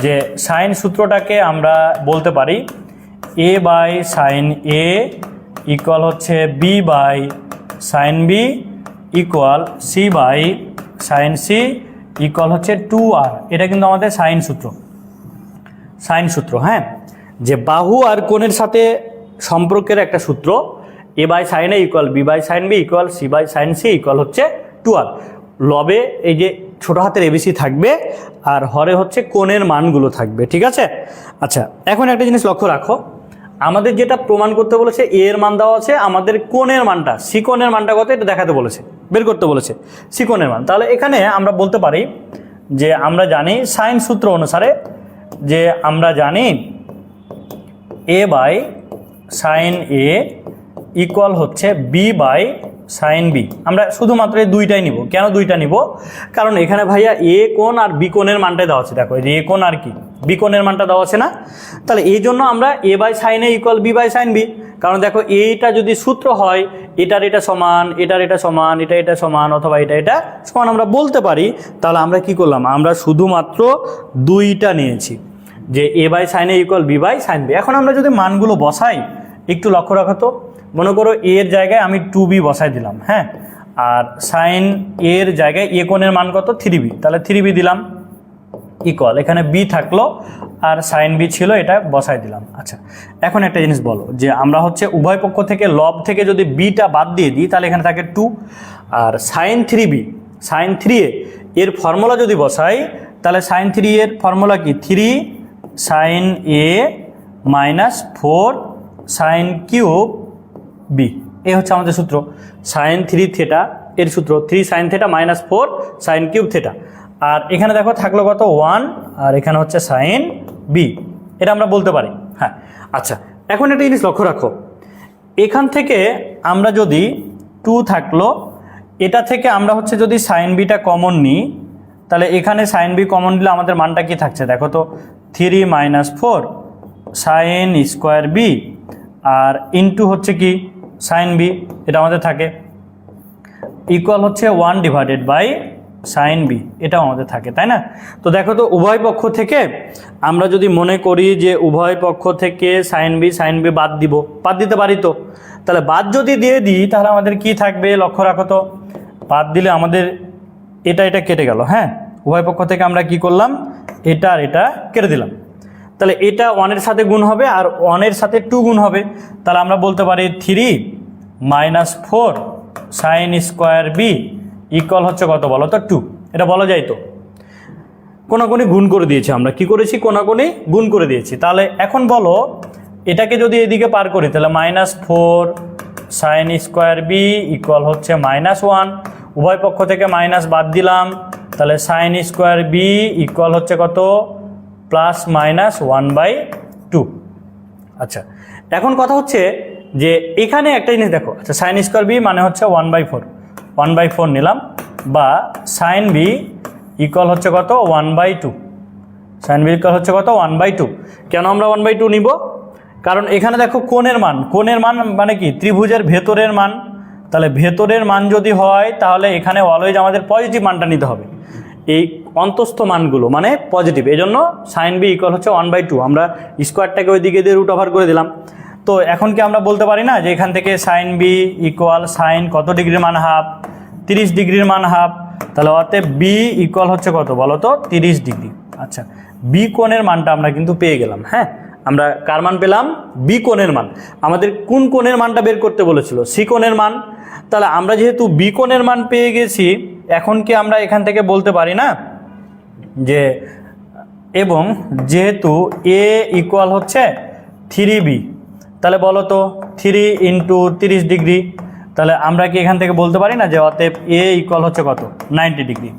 যে সাইন সূত্রটাকে আমরা বলতে পারি A by sine A equal হচ্ছে B by sine B equal C by sine C equal হচ্ছে 2r, এটা কিন্তু আমাদের সাইন সূত্র, সাইন সূত্র। হ্যাঁ, যে বাহু আর কোণের সাথে সম্পর্কের একটা সূত্র, A by sine A equal B by sine B equal C by sine C equal হচ্ছে 2r। লবে এই যে ছোটো হাতের এবিসি থাকবে আর হরে হচ্ছে কোণের মানগুলো থাকবে, ঠিক আছে। আচ্ছা এখন একটা জিনিস লক্ষ্য রাখো, আমাদের যেটা প্রমাণ করতে বলেছে এ এর মান দেওয়া আছে, আমাদের কোণের মানটা সি কোণের মানটা কত এটা দেখাতে বলেছে, বের করতে বলেছে সি কোণের মান। তাহলে এখানে আমরা বলতে পারি যে আমরা জানি সাইন সূত্র অনুসারে, যে আমরা জানি এ বাই সাইন এ ইকুয়াল হচ্ছে বি বাই সাইন বি। আমরা শুধুমাত্র এই দুইটাই নিব। কেন দুইটা নিব? কারণ এখানে ভাইয়া এ কোণ আর বি কোণের মানটাই দেওয়া আছে। দেখো এই যে এ কোণ আর কি বি কোণের মানটা দেওয়া আছে না, তাহলে এই জন্য আমরা A by sine A equal B by sine B. কারণ দেখো এইটা যদি সূত্র হয় এটার এটা সমান, এটার এটা সমান, এটা এটা সমান, অথবা এটা এটা সমান আমরা বলতে পারি, তাহলে আমরা কি করলাম? আমরা শুধুমাত্র দুইটা নিয়েছি, যে A by sine A equal B by sine B. এখন আমরা যদি মানগুলো বসাই, একটু লক্ষ্য রাখো তো। মনে করো এর জায়গায় আমি 2b বসাই দিলাম, হ্যাঁ, আর সাইন এর জায়গায় এ কোণের মান কত? 3b, তাহলে 3b দিলাম ইকুয়াল, এখানে বি থাকলো আর সাইন বি ছিল, এটা বসাই দিলাম। আচ্ছা, এখন একটা জিনিস বলো, যে আমরা হচ্ছে উভয় পক্ষ থেকে লব থেকে যদি বিটা বাদ দিয়ে দিই, তাহলে এখানে থাকে 2, আর সাইন 3b, সাইন 3a এর ফর্মুলা যদি বসাই, তাহলে সাইন 3 এর ফর্মুলা কি? 3 sine A minus 4 sine cube B. এ হচ্ছে আমাদের সূত্র, সাইন 3 থেটা এর সূত্র 3 sine theta minus 4 sine cube theta. আর এখানে দেখো থাকলো কত? 1, আর এখানে হচ্ছে সাইন বি। এটা আমরা বলতে পারি, হ্যাঁ। আচ্ছা, এখন একটা জিনিস লক্ষ্য রাখো, এখান থেকে আমরা যদি 2 থাকলো, এটা থেকে আমরা হচ্ছে যদি সাইন বিটা কমন নিই, তাহলে এখানে সাইন বি কমন নিলে আমাদের মানটা কি থাকছে? দেখো তো, 3 মাইনাস 4 সাইন স্কোয়ার বি, আর ইনটু হচ্ছে কি সাইন বি, এটা আমাদের থাকে, ইকুয়াল হচ্ছে 1 ডিভাইডেড বাই সাইন বি, এটাও আমাদের থাকে, তাই না? তো দেখো তো, উভয় পক্ষ থেকে আমরা যদি মনে করি যে উভয় পক্ষ থেকে সাইন বি বাদ দিব, বাদ দিতে পারি তো, তাহলে বাদ যদি দিয়ে দিই, তাহলে আমাদের কি থাকবে? লক্ষ্য রাখো তো, বাদ দিলে আমাদের এটা কেটে গেল, হ্যাঁ। উভয় পক্ষ থেকে আমরা কি করলাম? এটা আর এটা কেটে দিলাম, তাহলে এটা 1 এর সাথে গুণ হবে আর 1 এর সাথে 2 গুণ হবে, তাহলে আমরা বলতে পারি 3 minus 4 sine square B equal হচ্ছে কত বলো তো? 2। এটা বলা যায় তো, কোনাকুনি গুণ করে দিয়েছি আমরা, কি করেছি? কোনাকুনি গুণ করে দিয়েছি। তাহলে এখন বলো, এটাকে যদি এদিকে পার করি, তাহলে minus 4 sine square B equal হচ্ছে -1, উভয় পক্ষ থেকে মাইনাস বাদ দিলাম, তাহলে সাইন স্কোয়ার বি ইকুয়াল হচ্ছে কত? Plus minus 1/2। আচ্ছা, এখন কথা হচ্ছে যে এখানে একটা জিনিস দেখো, আচ্ছা সাইন স্কোয়ার বি মানে হচ্ছে 1/4 নিলাম, বা সাইন বি ইকুয়াল হচ্ছে কত? 1/2। সাইন বি ইকুয়াল হচ্ছে কত? 1/2। কেন আমরা 1/2 নিব? কারণ এখানে দেখো কোণের মান মানে কি? ত্রিভুজের ভেতরের মান, তাহলে ভেতরের মান যদি হয়, তাহলে এখানে অলওয়েজ আমাদের পজিটিভ মানটা নিতে হবে, এই অন্তস্থ মানগুলো মানে পজিটিভ। এই জন্য সাইন বি ইকুয়াল হচ্ছে 1/2। আমরা স্কোয়ারটাকে ওই দিকে দিয়ে রুট ওভার করে দিলাম। তো এখন কি আমরা বলতে পারি না যে এখান থেকে সাইন বি ইকুয়াল সাইন কত ডিগ্রির মান? হাফ, 30 ডিগ্রির মান হাফ, তাহলে অতএব বি ইকুয়াল হচ্ছে কত বলো তো? 30 ডিগ্রি। আচ্ছা, বি কোণের মানটা আমরা কিন্তু পেয়ে গেলাম, হ্যাঁ। আমরা কার মান পেলাম? বি কোণের মান। আমাদের কোন কোণের মানটা বের করতে বলেছিল? সি কোণের মান। তাহলে আমরা যেহেতু বি কোণের মান পেয়ে গেছি, এখন কি আমরা এখান থেকে বলতে পারি না যে, এবং যেহেতু এ ইকুয়াল হচ্ছে 3b, তাহলে বলো তো 3 ইন্টু 30 ডিগ্রি, তাহলে আমরা কি এখান থেকে বলতে পারি না যে অতএব এ ইকুয়াল হচ্ছে কত? 90 ডিগ্রি।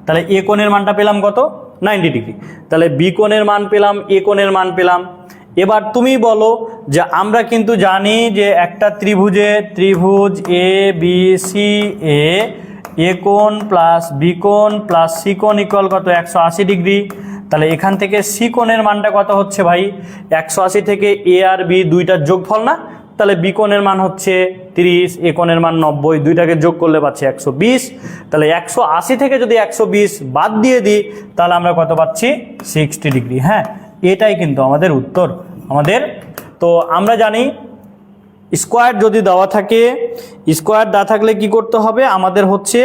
তাহলে এ কোণের মানটা পেলাম কত? 90 ডিগ্রি। তাহলে বি কোণের মান পেলাম, এ কোণের মান পেলাম। এবার তুমি বলো যে আমরা কিন্তু জানি যে একটা ত্রিভুজ এ বি সি এ কোণ প্লাস বি কোণ প্লাস সি কোণ ইকুয়াল কত? 180 ডিগ্রি। তাহলে এখান থেকে সি কোণের মানটা কত হচ্ছে ভাই? 180 থেকে এ আর বি দুইটার যোগফল না? তাহলে বি কোণের মান হচ্ছে 30, এ কোণের মান 90, দুইটাকে যোগ করলে পাচ্ছি 120। তাহলে 180 থেকে যদি 120 বাদ দিয়ে দিই, তাহলে আমরা কত পাচ্ছি? 60 ডিগ্রি। হ্যাঁ, এটাই কিন্তু আমাদের উত্তর। তো আমরা জানি স্কোয়ার যদি দেওয়া থাকে, স্কোয়ার না থাকলে কি করতে হবে? আমাদের হচ্ছে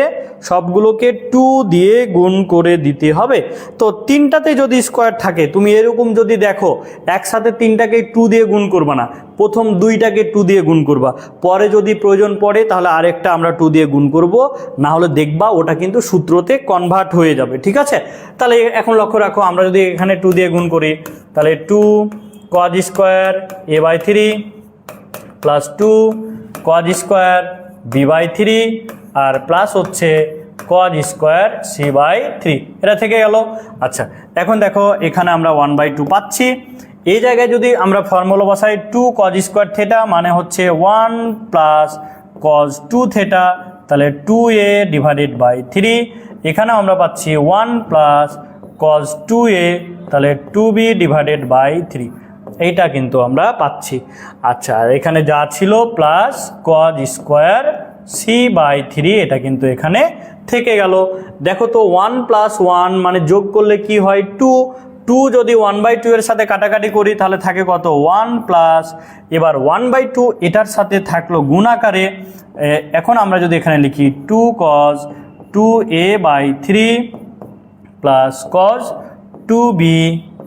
সবগুলোকে 2 দিয়ে গুণ করে দিতে হবে। তো তিনটাতে যদি স্কোয়ার থাকে, তুমি এরকম যদি দেখো একসাথে তিনটাকে 2 দিয়ে গুণ করবা না, প্রথম দুইটাকে 2 দিয়ে গুণ করবা, পরে যদি প্রয়োজন পড়ে তাহলে আরেকটা আমরা 2 দিয়ে গুণ করব, না হলে দেখবা ওটা কিন্তু সূত্রতে কনভার্ট হয়ে যাবে, ঠিক আছে? তাহলে এখন লক্ষ্য রাখো, আমরা যদি এখানে 2 দিয়ে গুণ করি, তাহলে 2 cos square a/3 plus 2 cos square b/3 আর প্লাস হচ্ছে cos স্কোয়ার c/3, এটা থেকে গেল। আচ্ছা, এখন দেখো এখানে আমরা 1/2 পাচ্ছি। এই জায়গায় যদি আমরা ফর্মুলা বসাই 2 cos স্কোয়ার থেটা মানে হচ্ছে 1 প্লাস কজ 2 থেটা, তাহলে 2a ডিভাইডেড বাই 3। এখানেও আমরা পাচ্ছি 1 প্লাস কজ 2a, তাহলে 2b ডিভাইডেড বাই 3। এইটা কিন্তু আমরা পাচ্ছি। আচ্ছা, আর এখানে যা ছিল plus cos square C by 3, এটা কিন্তু এখানে থেকে গেল। দেখো তো 1 প্লাস 1 মানে যোগ করলে কি হয় 2, 2 যদি 1/2 এর সাথে কাটাকাটি করি তাহলে থাকে কত 1 প্লাস, এবার 1/2 এটার সাথে থাকলো গুণাকারে। এখন আমরা যদি এখানে লিখি 2 cos 2a by 3 plus cos 2b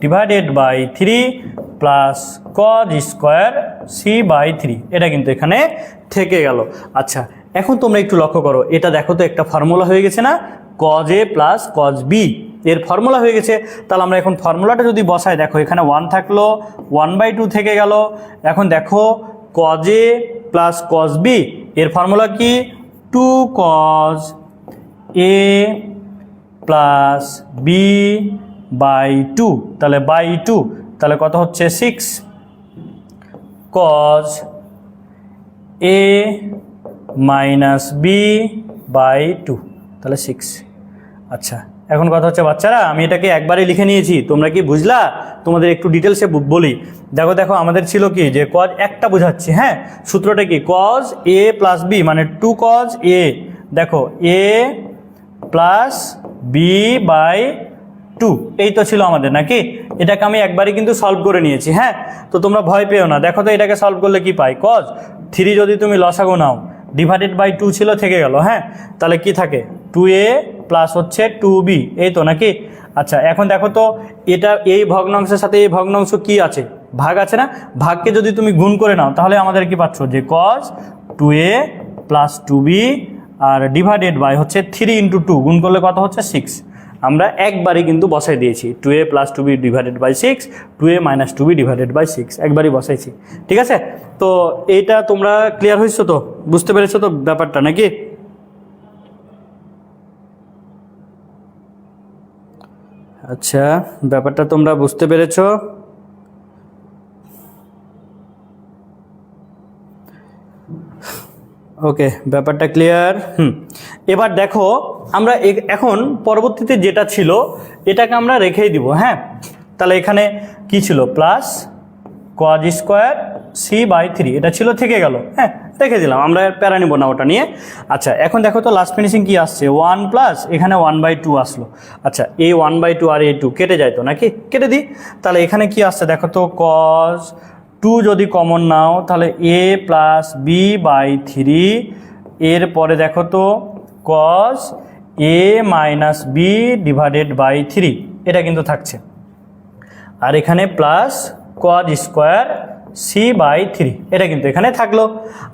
divided by 3 plus cos square C by 3, এটা কিন্তু এখানে থেকে গেল। আচ্ছা, এখন তোমরা একটু লক্ষ্য করো, এটা দেখো তো একটা ফর্মুলা হয়ে গেছে না, cos a plus cos b এর ফর্মুলা হয়ে গেছে। তাহলে আমরা এখন ফর্মুলাটা যদি বসাই, দেখো এখানে 1 থাকলো, 1/2 থেকে গেল। এখন দেখো cos a plus cos b এর ফর্মুলা কি 2 cos a plus b by 2, তাহলে বাই 2, তাহলে কত হচ্ছে 6 cos a minus b by 2, তাহলে 6। আচ্ছা, এখন কথা হচ্ছে বাচ্চারা, আমি এটাকে একবারে লিখে নিয়েছি, তোমরা কি বুঝলা? তোমাদের একটু ডিটেলসে বলি। দেখো দেখো আমাদের ছিল কি যে cos একটা বোঝাচ্ছি, হ্যাঁ, সূত্রটা কি cos a প্লাস b মানে 2 cos a, দেখো a প্লাস b বাই 2, এই তো ছিল আমাদের নাকি। এটাকে আমি একবারই কিন্তু সলভ করে নিয়েছি, হ্যাঁ। তো তোমরা ভয় পেও না, দেখো তো এটাকে সলভ করলে কি পাই, cos 3 যদি তুমি লসাগু নাও ডিভাইডেড বাই 2 ছিল থেকে গেল, হ্যাঁ, তাহলে কি থাকে 2a প্লাস হচ্ছে 2b, এই তো নাকি। আচ্ছা, এখন দেখো তো এটা এই ভগ্নাংশের সাথে এই ভগ্নাংশ কি আছে, ভাগ আছে না, ভাগকে যদি তুমি গুণ করে নাও তাহলে আমাদের কি পাচ্ছ যে cos 2a প্লাস 2b আর ডিভাইডেড বাই হচ্ছে 3 × 2 গুণ করলে কত হচ্ছে 6। আমরা একবারই কিন্তু বসাই দিয়েছি 2a plus 2b divided by 6, 2a minus 2b divided by 6, একবারই বসাইছি, ঠিক আছে। তো এইটা তোমরা ক্লিয়ার হয়েছো তো, বুঝতে পেরেছো তো ব্যাপারটা নাকি? আচ্ছা, ব্যাপারটা তোমরা বুঝতে পেরেছো? ওকে, ব্যাপারটা ক্লিয়ার। এবার দেখো আমরা এখন পরবর্তীতে যেটা ছিল এটাকে আমরা রেখেই দিব, হ্যাঁ। তাহলে এখানে কি ছিল plus cos square C by 3, এটা ছিল থেকে গেল, হ্যাঁ, রেখে দিলাম, আমরা প্যারা নিব না ওটা নিয়ে। আচ্ছা, এখন দেখো তো লাস্ট ফিনিশিং কি আসছে 1 প্লাস এখানে 1/2 আসলো। আচ্ছা, এই 1/2 আর এই 2 কেটে যায় তো নাকি, কেটে দিই। তাহলে এখানে কি আসছে দেখো তো cos 2 যদি কমন নাও তাহলে a প্লাস b বাই 3, এরপরে দেখো তো cos a minus b divided by 3, এটা কিন্তু থাকছে। আর এখানে plus cos square C by 3, এটা কিন্তু এখানে থাকলো।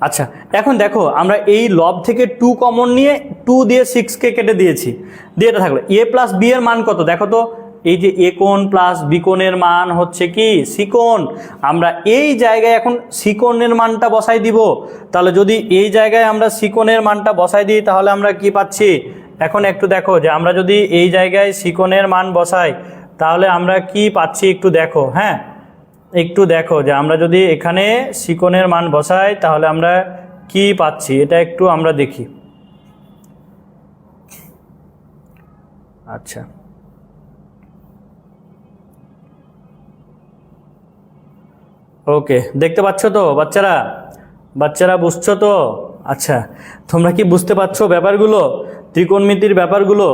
আচ্ছা, এখন দেখো আমরা এই লব থেকে 2 কমন নিয়ে 2 দিয়ে 6কে কেটে দিয়েছি, দিয়ে এটা থাকলো a প্লাস b এর মান কত, দেখো তো এই যে a কোণ প্লাস b কোণের মান হচ্ছে কি c কোণ। আমরা এই জায়গায় এখন c কোণের মানটা বসাই দিব। তাহলে যদি এই জায়গায় আমরা c কোণের মানটা বসাই দিই তাহলে আমরা কি পাচ্ছি, এখন একটু দেখো যে আমরা যদি এই জায়গায় c কোণের মান বসাই তাহলে আমরা কি পাচ্ছি একটু দেখো, হ্যাঁ, একটু দেখো যে আমরা যদি এখানে c কোণের মান বসাই তাহলে আমরা কি পাচ্ছি, এটা একটু আমরা দেখি। আচ্ছা, ওকে, দেখতে পাচ্ছ তো বাচ্চারা, বাচ্চারা বুঝছো তো? আচ্ছা, তোমরা কি বুঝতে পারছো ব্যাপারগুলো, ত্রিকোণমিতির ব্যাপারগুলো?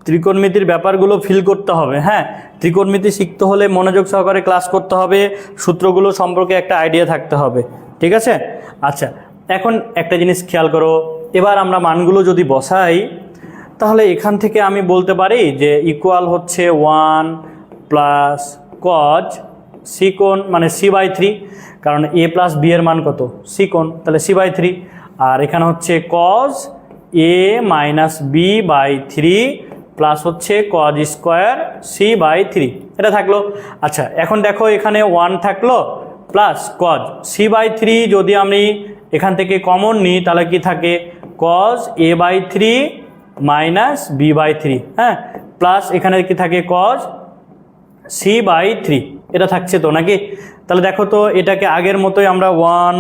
ত্রিকোণমিতির ব্যাপারগুলো ফিল করতে হবে, হ্যাঁ। ত্রিকোণমিতি শিখতে হলে মনোযোগ সহকারে ক্লাস করতে হবে, সূত্রগুলো সম্পর্কে একটা আইডিয়া থাকতে হবে, ঠিক আছে। আচ্ছা, এখন একটা জিনিস খেয়াল করো, এবার আমরা মানগুলো যদি বসাই তাহলে এখান থেকে আমি বলতে পারি যে ইকুয়াল হচ্ছে 1 প্লাস cos c কোণ মানে c বাই 3, কারণ a প্লাস b এর মান কত c কোণ, তাহলে c বাই 3। আর এখানে হচ্ছে cos a minus b by 3 plus হচ্ছে cos স্কোয়ার c বাই 3, এটা থাকলো। আচ্ছা, এখন দেখো এখানে 1 থাকলো প্লাস cos c বাই 3 যদি আমি এখান থেকে কমন নিই তাহলে কি থাকে cos a by 3 minus b by 3, হ্যাঁ, প্লাস এখানে কি থাকে cos c বাই 3, এটা থাকছে তো নাকি। তাহলে দেখো তো এটাকে আগের মতোই আমরা 1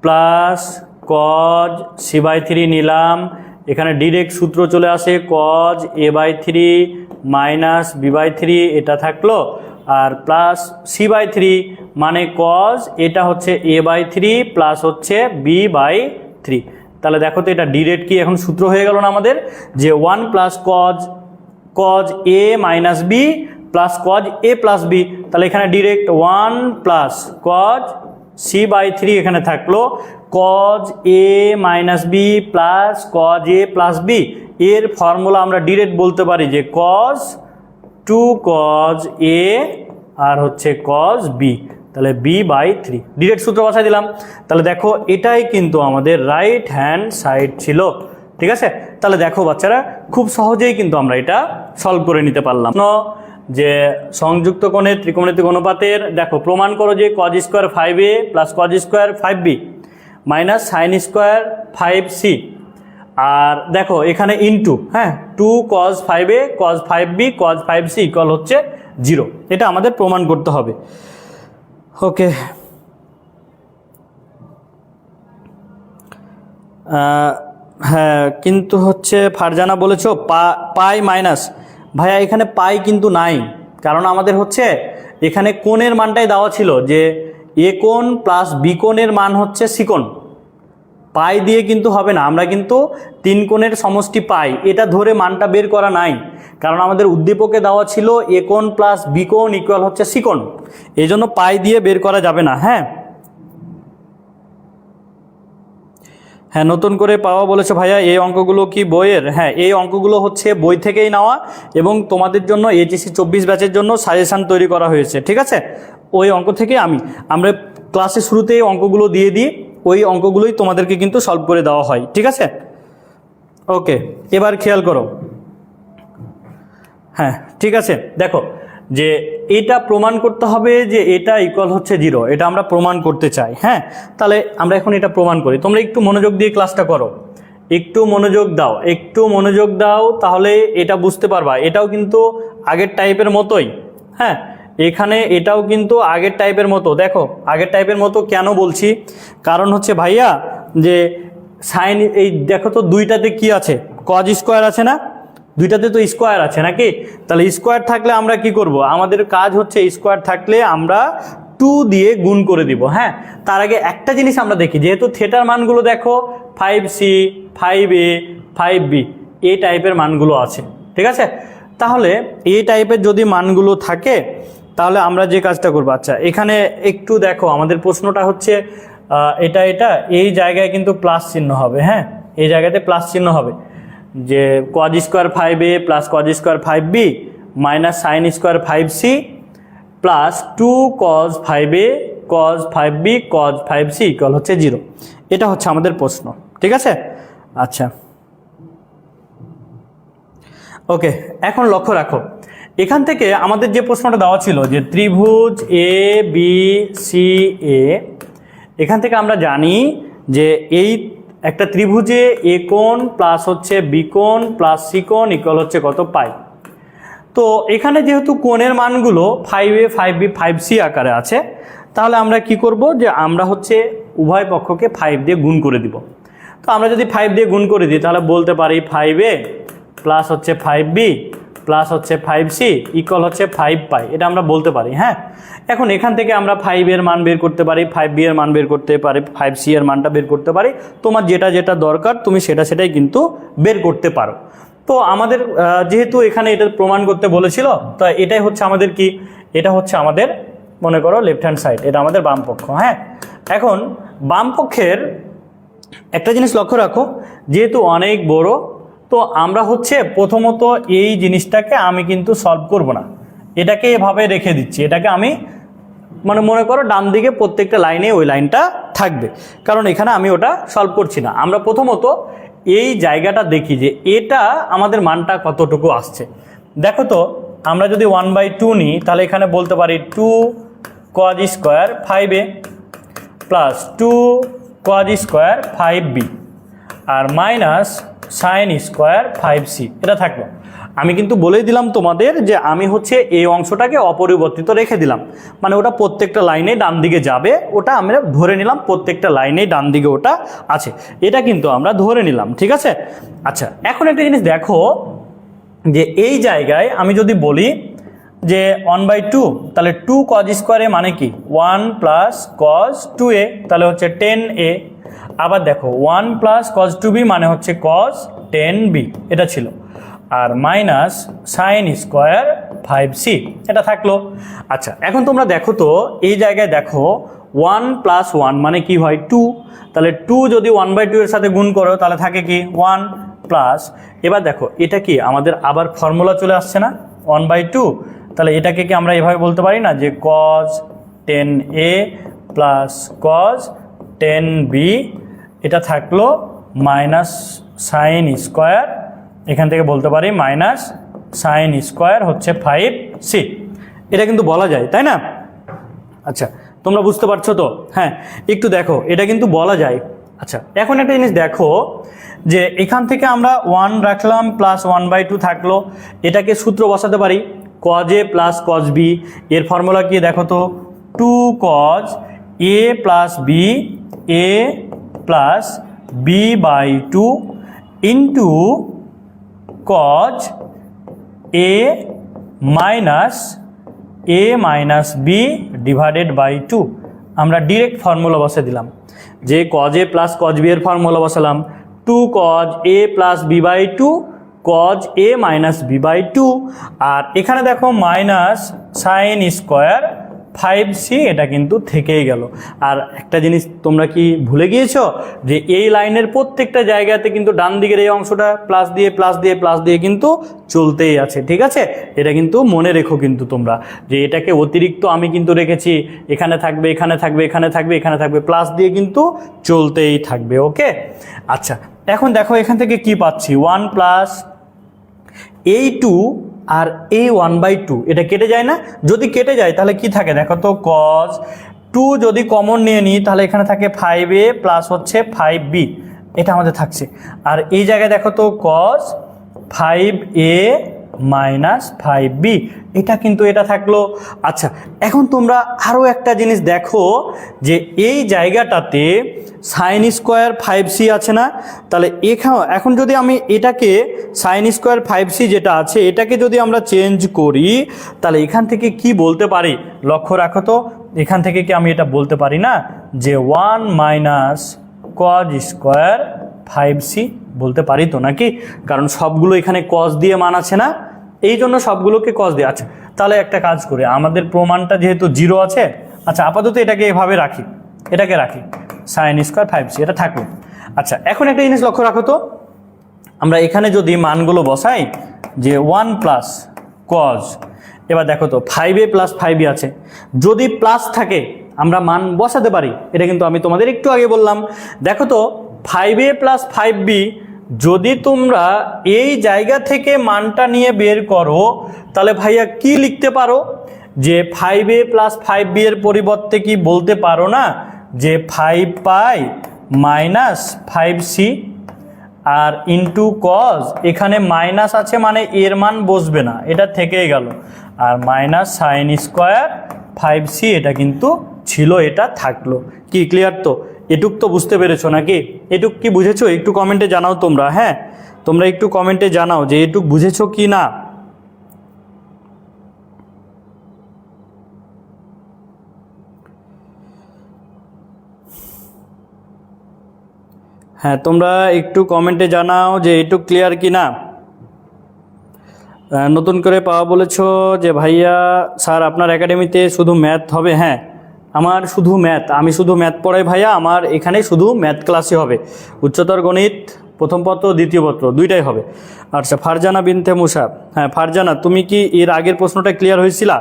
প্লাস কজ c/3 নিলাম, এখানে ডিরেক্ট সূত্র চলে আসে কজ a/3 মাইনাস b/3 এটা থাকলো, আর প্লাস c/3 মানে কজ এটা হচ্ছে a/3 প্লাস হচ্ছে b/3। তাহলে দেখো তো এটা ডিরেক্ট কি এখন সূত্র হয়ে গেল না আমাদের, যে 1 plus cos a minus b plus cos a plus b। তাহলে এখানে ডিরেক্ট 1 প্লাস কজ c/3 এখানে থাকলো, cos a minus b plus cos a plus b। এর ফর্মুলা আমরা ডিরেক্ট বলতে পারি যে কজ 2 কজ a আর হচ্ছে কজ b, তাহলে b/3 ডিরেক্ট সূত্র বসাই দিলাম। তাহলে দেখো এটাই কিন্তু আমাদের রাইট হ্যান্ড সাইড ছিল, ঠিক আছে। তাহলে দেখো বাচ্চারা খুব সহজেই কিন্তু আমরা এটা সলভ করে নিতে পারলাম। যে সংযুক্ত কোণের ত্রিকোণমিতিক অনুপাতের দেখো প্রমাণ করো যে cos square 5a plus cos square 5b minus sine square 5c, আর দেখো এখানে into 2 cos 5a cos 5b cos 5c equal হচ্ছে 0। এটা আমাদের প্রমাণ করতে হবে। ওকে, হ্যাঁ কিন্তু হচ্ছে ফারজানা বলেছো পাই মাইনাস, ভাইয়া এখানে পাই কিন্তু নাই, কারণ আমাদের হচ্ছে এখানে কোণের মানটাই দেওয়া ছিল যে এ কোণ প্লাস বি কোণের মান হচ্ছে সি কোণ, পাই দিয়ে কিন্তু হবে না। আমরা কিন্তু 3 কোণের সমষ্টি পাই এটা ধরে মানটা বের করা নাই, কারণ আমাদের উদ্দীপকে দেওয়া ছিল এ কোণ প্লাস বি কোণ ইকুয়াল হচ্ছে সি কোণ, এই জন্য পাই দিয়ে বের করা যাবে না। হ্যাঁ হ্যাঁ নতুন করে পাওয়া বলেছো ভাইয়া, এই অঙ্কগুলো কি বইয়ের? হ্যাঁ এই অঙ্কগুলো হচ্ছে বই থেকেই নেওয়া এবং তোমাদের জন্য এইচএসসি 24 ব্যাচের জন্য সাজেশান তৈরি করা হয়েছে, ঠিক আছে। ওই অঙ্ক থেকে আমরা ক্লাসের শুরুতেই অঙ্কগুলো দিয়ে দিই, ওই অঙ্কগুলোই তোমাদেরকে কিন্তু সলভ করে দেওয়া হয়, ঠিক আছে। ওকে, এবার খেয়াল করো। হ্যাঁ ঠিক আছে, দেখো যে এটা প্রমাণ করতে হবে যে এটা ইকুয়াল হচ্ছে 0, এটা আমরা প্রমাণ করতে চাই। হ্যাঁ তাহলে আমরা এখন এটা প্রমাণ করি, তোমরা একটু মনোযোগ দিয়ে ক্লাসটা করো, একটু মনোযোগ দাও, তাহলে এটা বুঝতে পারবা। এটাও কিন্তু আগের টাইপের মতোই। হ্যাঁ এখানে এটাও কিন্তু আগের টাইপের মতো। দেখো আগের টাইপের মতো কেন বলছি, কারণ হচ্ছে ভাইয়া যে সাইন, এই দেখো তো দুইটাতে কি আছে, কজ স্কোয়ার আছে না, দুইটাতে তো স্কোয়ার আছে নাকি, তাহলে স্কোয়ার থাকলে আমরা কি করব, আমাদের কাজ হচ্ছে স্কোয়ার থাকলে আমরা 2 দিয়ে গুণ করে দিব। হ্যাঁ তার আগে একটা জিনিস আমরা দেখি, যেহেতু থিটার মানগুলো দেখো 5c 5a 5b এই টাইপের মানগুলো আছে, ঠিক আছে। তাহলে এই টাইপের যদি মানগুলো থাকে তাহলে আমরা যে কাজটা করবো, আচ্ছা এখানে একটু দেখো আমাদের প্রশ্নটা হচ্ছে এটা এই জায়গায় কিন্তু প্লাস চিহ্ন হবে। হ্যাঁ এই জায়গাতে প্লাস চিহ্ন হবে, যে cos square 5a plus cos square 5b minus sine square 5c plus 2 cos 5a cos 5b cos 5c equal হচ্ছে 0। এটা হচ্ছে আমাদের প্রশ্ন, ঠিক আছে। আচ্ছা ওকে, এখন লক্ষ্য রাখো এখান থেকে আমাদের যে প্রশ্নটা দেওয়া ছিল যে ত্রিভুজ এ বি সি এ, এখান থেকে আমরা জানি যে এই একটা ত্রিভুজে এ কোণ প্লাস হচ্ছে বি কোণ প্লাস সি কোণ ইকুয়াল হচ্ছে কত, পাই। তো এখানে যেহেতু কোণের মানগুলো 5a 5b 5c আকারে আছে, তাহলে আমরা কি করব, যে আমরা হচ্ছে উভয় পক্ষকে 5 দিয়ে গুণ করে দিব। তো আমরা যদি 5 দিয়ে গুণ করে দিই তাহলে বলতে পারি 5a প্লাস হচ্ছে 5b প্লাস হচ্ছে 5c ইকুয়াল হচ্ছে 5 পাই, এটা আমরা বলতে পারি। হ্যাঁ এখন এখান থেকে আমরা 5 এর মান বের করতে পারি, 5b এর মান বের করতে পারি, 5c এর মানটা বের করতে পারি, তোমার যেটা দরকার তুমি সেটাই কিন্তু বের করতে পারো। তো আমাদের যেহেতু এখানে এটা প্রমাণ করতে বলেছিল, তো এটাই হচ্ছে আমাদের কি, এটা হচ্ছে আমাদের মনে করো লেফট হ্যান্ড সাইড, এটা আমাদের বাম পক্ষ। হ্যাঁ এখন বাম পক্ষের একটা জিনিস লক্ষ্য রাখো, যেহেতু অনেক বড়, তো আমরা হচ্ছে প্রথমত এই জিনিসটাকে আমি কিন্তু সলভ করব না, এটাকে এভাবে রেখে দিচ্ছি, এটাকে আমি মনে করো ডান দিকে প্রত্যেকটা লাইনে ওই লাইনটা থাকবে, কারণ এখানে আমি ওটা সলভ করছি না। আমরা প্রথমত এই জায়গাটা দেখি যে এটা আমাদের মানটা কতটুকু আসছে। দেখো তো আমরা যদি 1/2 নিই তাহলে এখানে বলতে পারি 2 cos square 5a plus 2 cos square 5b আর মাইনাস সাইন স্কোয়ার 5c এটা থাকলো। আমি কিন্তু বলেই দিলাম তোমাদের যে আমি হচ্ছে এই অংশটাকে অপরিবর্তিত রেখে দিলাম, মানে ওটা প্রত্যেকটা লাইনে ডান দিকে যাবে, ওটা আমরা ধরে নিলাম প্রত্যেকটা লাইনেই ডান দিকে ওটা আছে, এটা কিন্তু আমরা ধরে নিলাম, ঠিক আছে। আচ্ছা, এখন একটা জিনিস দেখো যে এই জায়গায় আমি যদি বলি যে 1/2, তাহলে 2 cos স্কোয়ারে মানে কি 1 প্লাস cos 2a, তাহলে হচ্ছে 10a। আবার দেখো 1 প্লাস cos 2b মানে হচ্ছে cos 10b, এটা ছিল। আর মাইনাস সাইন স্কোয়ার 5c, এটা থাকলো। আচ্ছা, এখন তোমরা দেখো তো এই জায়গায় দেখো 1 প্লাস 1 মানে কি হয় 2, তাহলে 2 যদি 1/2 এর সাথে গুণ করো তাহলে থাকে কি 1 প্লাস, এবার দেখো এটা কি আমাদের আবার ফর্মুলা চলে আসছে না 1/2, তাহলে এটাকে কি আমরা এভাবে বলতে পারি না যে cos 10a plus cos 10b, এটা থাকলো মাইনাস সাইন স্কোয়ার, এখান থেকে বলতে পারি মাইনাস সাইন স্কোয়ার হচ্ছে 5c, এটা কিন্তু বলা যায় তাই না। আচ্ছা, তোমরা বুঝতে পারছো তো? হ্যাঁ, একটু দেখো এটা কিন্তু বলা যায়। আচ্ছা, এখন একটা জিনিস দেখো যে এখান থেকে আমরা 1 রাখলাম প্লাস 1/2 থাকলো, এটাকে সূত্র বসাতে পারি cos a plus cos b, এর ফর্মুলা কি দেখো তো 2 cos a plus b a plus b/2 into cos a minus b divided by 2। আমরা ডিরেক্ট ফর্মুলা বসে দিলাম যে cos a plus cos b এর ফর্মুলা বসালাম 2 cos a plus b/2 cos a minus b/2, আর এখানে দেখো মাইনাস সাইন স্কোয়ার 5c, এটা কিন্তু থেকেই গেল। আর একটা জিনিস তোমরা কি ভুলে গিয়েছো যে এই লাইনের প্রত্যেকটা জায়গাতে কিন্তু ডান দিকের এই অংশটা প্লাস দিয়ে প্লাস দিয়ে প্লাস দিয়ে কিন্তু চলতেই আছে, ঠিক আছে। এটা কিন্তু মনে রেখো কিন্তু তোমরা যে এটাকে অতিরিক্ত আমি কিন্তু রেখেছি, এখানে থাকবে এখানে থাকবে এখানে থাকবে এখানে থাকবে, প্লাস দিয়ে কিন্তু চলতেই থাকবে, ওকে। আচ্ছা, এখন দেখো এখান থেকে কি পাচ্ছি 1 প্লাস এই 2 আর এই 1/2, এটা কেটে যায় না? যদি কেটে যায় তাহলে কি থাকে দেখো তো cos 2 যদি কমন নিয়ে নিই তাহলে এখানে থাকে 5a প্লাস হচ্ছে 5b, এটা আমাদের থাকছে। আর এই জায়গায় দেখো তো cos 5a মাইনাস 5b, এটা কিন্তু এটা থাকলো। আচ্ছা, এখন তোমরা আরও একটা জিনিস দেখো যে এই জায়গাটাতে সাইন স্কোয়ার 5c আছে না, তাহলে এখন যদি আমি এটাকে সাইন স্কোয়ার 5c যেটা আছে এটাকে যদি আমরা চেঞ্জ করি তাহলে এখান থেকে কি বলতে পারি লক্ষ্য রাখো তো, এখান থেকে কি আমি এটা বলতে পারি না যে 1 মাইনাস cos স্কোয়ার 5c, বলতে পারি তো নাকি? কারণ সবগুলো এখানে cos দিয়ে মান আছে না, এই জন্য সবগুলোকে cos দিয়ে। আচ্ছা, তাহলে একটা কাজ করে আমাদের প্রমাণটা যেহেতু 0 আছে, আচ্ছা আপাতত এটাকে এভাবে রাখি, এটাকে রাখি সাইন স্কোয়ার 5c, এটা থাকলো। আচ্ছা, এখন একটা জিনিস লক্ষ্য রাখো তো, আমরা এখানে যদি মানগুলো বসাই যে 1 প্লাস cos, এবার দেখো তো 5a প্লাস 5b আছে, যদি প্লাস থাকে আমরা মান বসাতে পারি, এটা কিন্তু আমি তোমাদের একটু আগে বললাম। দেখো তো 5a প্লাস 5b যদি তোমরা এই জায়গা থেকে মানটা নিয়ে বের করো তাহলে ভাইয়া কি লিখতে পারো যে 5a প্লাস 5b এর পরিবর্তে কি বলতে পারো না যে 5 পাই মাইনাস 5c, আর ইন্টু cos, এখানে মাইনাস আছে মানে এর মান বসবে না, এটা থেকেই গেল, আর মাইনাস সাইন স্কোয়ার 5c, এটা কিন্তু ছিল, এটা থাকলো। কি ক্লিয়ার তো? এটুক তো বুঝতে পেরেছো নাকি? এটুক কি বুঝেছো? একটু কমেন্টে জানাও তোমরা। হ্যাঁ, তোমরা একটু কমেন্টে জানাও যে এটুক বুঝেছো কি না। হ্যাঁ, তোমরা একটু কমেন্টে জানাও যে এটুক ক্লিয়ার কি না। নতুন করে পাওয়া বলেছো যে ভাইয়া স্যার আপনার একাডেমিতে শুধু ম্যাথ হবে। হ্যাঁ, আমার শুধু ম্যাথ, আমি শুধু ম্যাথ পড়াই ভাইয়া, আমার এখানে শুধু ম্যাথ ক্লাসই হবে, উচ্চতর গণিত প্রথম পত্র দ্বিতীয় পত্র দুইটাই হবে। আচ্ছা, ফারজানা বিনতে মুসা, হ্যাঁ ফারজানা, তুমি কি এর আগের প্রশ্নটা ক্লিয়ার হয়েছিলা?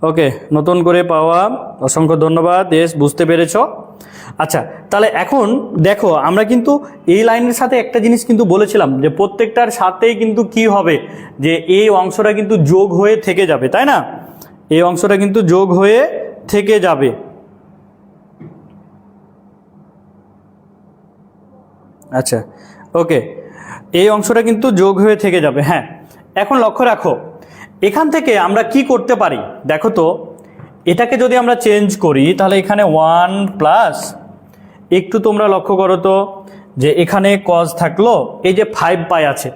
ওকে, নতুন করে পাওয়া, অসংখ্য ধন্যবাদ। এস, বুঝতে পেরেছো। আচ্ছা, তাহলে এখন দেখো আমরা কিন্তু এই লাইনের সাথে একটা জিনিস কিন্তু বলেছিলাম যে প্রত্যেকটার সাথেই কিন্তু কি হবে যে এই অংশটা কিন্তু যোগ হয়ে থেকে যাবে, তাই না? এই অংশটা কিন্তু যোগ হয়ে থেকে যাবে। আচ্ছা, ওকে, এই অংশটা কিন্তু যোগ হয়ে থেকে যাবে। হ্যাঁ, এখন লক্ষ্য রাখো এখান থেকে আমরা কি করতে পারি দেখো তো, এটাকে যদি আমরা চেঞ্জ করি তাহলে এখানে 1 প্লাস, একটু তোমরা লক্ষ্য করো তো যে এখানে কজ থাকলো, এই যে 5 পাই আছে,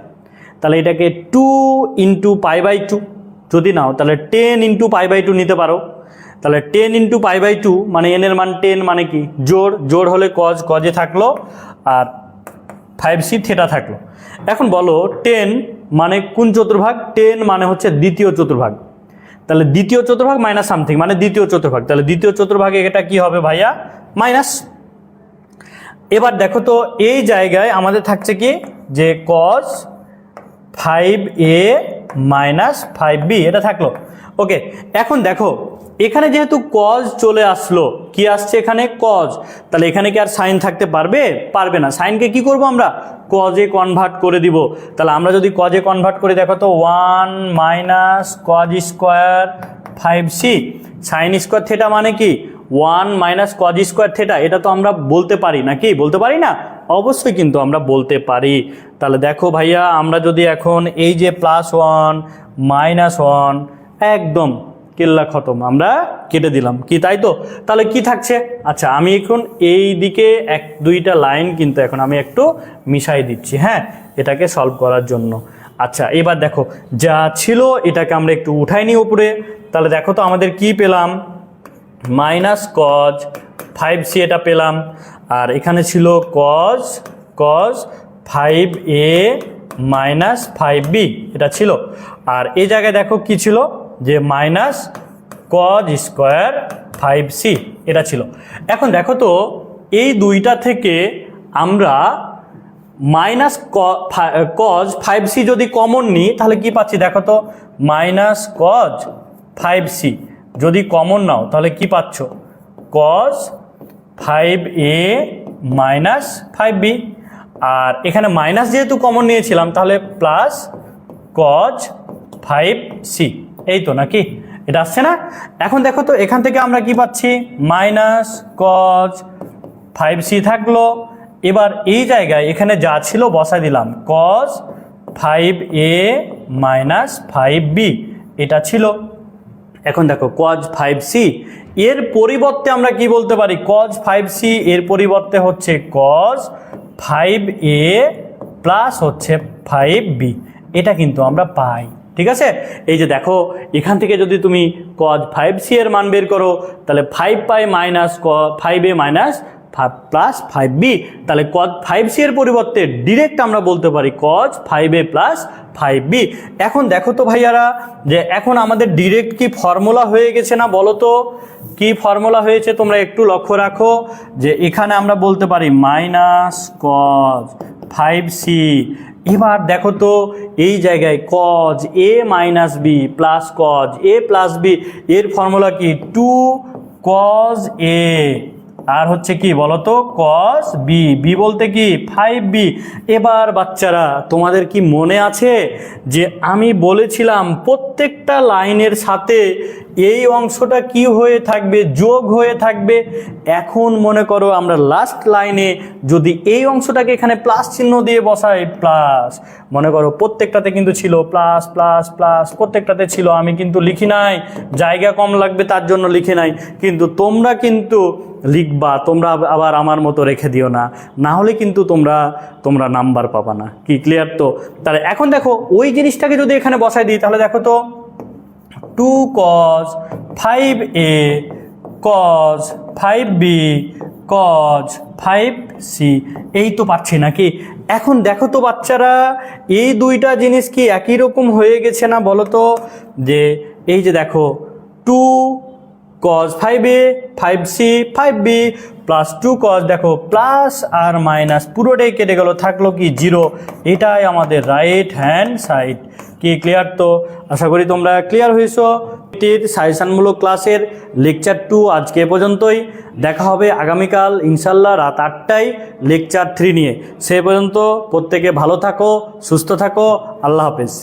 তাহলে এটাকে 2 ইন্টু π/2 যদি নাও তাহলে 10 ইন্টু π/2 নিতে পারো। তাহলে 10 ইন্টু π/2 মানে এন এর মান 10 মানে কি জোড় হলে কজে থাকলো আর 5c থেটা থাকলো। এখন বলো 10 মানে কোন চতুর্ভাগ? 10 মানে হচ্ছে দ্বিতীয় চতুর্ভাগ। তাহলে দ্বিতীয় চতুর্ভাগ মাইনাস সামথিং মানে দ্বিতীয় চতুর্ভাগ, তাহলে দ্বিতীয় চতুর্ভাগে এটা কি হবে ভাইয়া? মাইনাস। এবার দেখো তো এই জায়গায় আমাদের থাকছে কি যে cos 5a মাইনাস 5b এটা থাকলো। ওকে, এখন দেখো এখানে যেহেতু cos চলে আসলো, কি আসছে এখানে? cos, তাহলে এখানে কি আর সাইন থাকতে পারবে? পারবে না। সাইনকে কি করব আমরা? cos-এ কনভার্ট করে দিব। তাহলে আমরা যদি cos-এ কনভার্ট করি দেখো তো 1 minus cos square 5c sine square theta মানে কি 1 মাইনাস cos স্কোয়ার থেটা। এটা তো আমরা বলতে পারি নাকি? বলতে পারি না? অবশ্যই কিন্তু আমরা বলতে পারি। তাহলে দেখো ভাইয়া আমরা যদি এখন এই যে +1 -1 একদম কেল্লা খতম, আমরা কেটে দিলাম কি, তাই তো? তাহলে কি থাকছে? আচ্ছা আমি এখন এই দিকে 1-2টা লাইন কিন্তু এখন আমি একটু মিশাই দিচ্ছি, হ্যাঁ, এটাকে সলভ করার জন্য। আচ্ছা এবার দেখো যা ছিল এটাকে আমরা একটু উঠাই নিই উপরে। তাহলে দেখো তো আমাদের কি পেলাম? মাইনাস cos 5c এটা পেলাম, আর এখানে ছিল cos 5a মাইনাস 5b এটা ছিল, আর এই জায়গায় দেখো কি ছিল যে মাইনাস cos স্কোয়ার 5c এটা ছিল। এখন দেখো তো এই দুইটা থেকে আমরা মাইনাস cos 5c যদি কমন নিই তাহলে কি পাচ্ছি দেখো তো? মাইনাস cos 5c যদি কমন নাও তাহলে কি পাচ্ছ? cos 5a মাইনাস 5b, আর এখানে মাইনাস যেহেতু কমন নিয়েছিলাম তাহলে প্লাস cos 5c, এই তো নাকি? এটা আসছে না? এখন দেখো তো এখান থেকে আমরা কি পাচ্ছি? মাইনাস cos 5c থাকলো। এবার এই জায়গায় এখানে যা ছিল বসাই দিলাম, cos 5a মাইনাস 5b এটা ছিল। এখন দেখো cos 5c এর পরিবর্তে আমরা কি বলতে পারি? cos 5c এর পরিবর্তে হচ্ছে cos 5a প্লাস হচ্ছে 5b, এটা কিন্তু আমরা পাই। ঠিক আছে, এই যে দেখো এখান থেকে যদি তুমি cos 5c এর মান বের করো তাহলে 5 পাই minus 5a minus plus 5b, তাহলে cos 5c এর পরিবর্তে ডিরেক্ট আমরা বলতে পারি cos 5a প্লাস 5b। এখন দেখো তো ভাইয়ারা যে এখন আমাদের ডিরেক্ট কি ফর্মুলা হয়ে গেছে না? বলো তো কি ফর্মুলা হয়েছে? তোমরা একটু লক্ষ্য রাখো যে এখানে আমরা বলতে পারি মাইনাস cos 5c। এবার দেখো তো এই জায়গায় cos a minus b plus cos a plus b এর ফর্মুলা কি? 2 cos a আর হচ্ছে কি বলতো? cos b, b বলতে কি 5b। এবার বাচ্চারা তোমাদের কি মনে আছে যে আমি বলেছিলাম প্রত্যেকটা লাইনের সাথে এই অংশটা কি হয়ে থাকবে? যোগ হয়ে থাকবে। এখন মনে করো আমরা লাস্ট লাইনে যদি এই অংশটাকে এখানে প্লাস চিহ্ন দিয়ে বসাই, প্লাস, মনে করো প্রত্যেকটাতে কিন্তু ছিল প্লাস প্লাস প্লাস, প্রত্যেকটাতে ছিল, আমি কিন্তু লিখি নাই, জায়গা কম লাগবে তার জন্য লিখে নাই, কিন্তু তোমরা কিন্তু লিখবা, তোমরা আবার আমার মতো রেখে দিও না, না হলে কিন্তু তোমরা নাম্বার পাবা না। কি ক্লিয়ার তো? তাহলে এখন দেখো ওই জিনিসটাকে যদি এখানে বসাই দিই তাহলে দেখো তো 2 cos 5a cos 5b cos 5c এই তো পাচ্ছি নাকি? এখন দেখো তো বাচ্চারা এই দুইটা জিনিস কি একই রকম হয়ে গেছে না? বলো তো যে এই যে দেখো 2 cos 5a 5c 5b plus 2 cos, দেখো প্লাস আর মাইনাস পুরোটাই কেটে গেল, থাকলো কি 0। এটাই আমাদের রাইট হ্যান্ড সাইড। কি ক্লিয়ার তো? আশা করি তোমরা ক্লিয়ার হয়েছো। সাজেশনমূলক ক্লাসের লেকচার 2 আজকে এ পর্যন্তই। দেখা হবে আগামীকাল ইনশাল্লাহ রাত 8টায় লেকচার 3 নিয়ে। সে পর্যন্ত প্রত্যেকে ভালো থাকো, সুস্থ থাকো, আল্লাহ হাফেজ।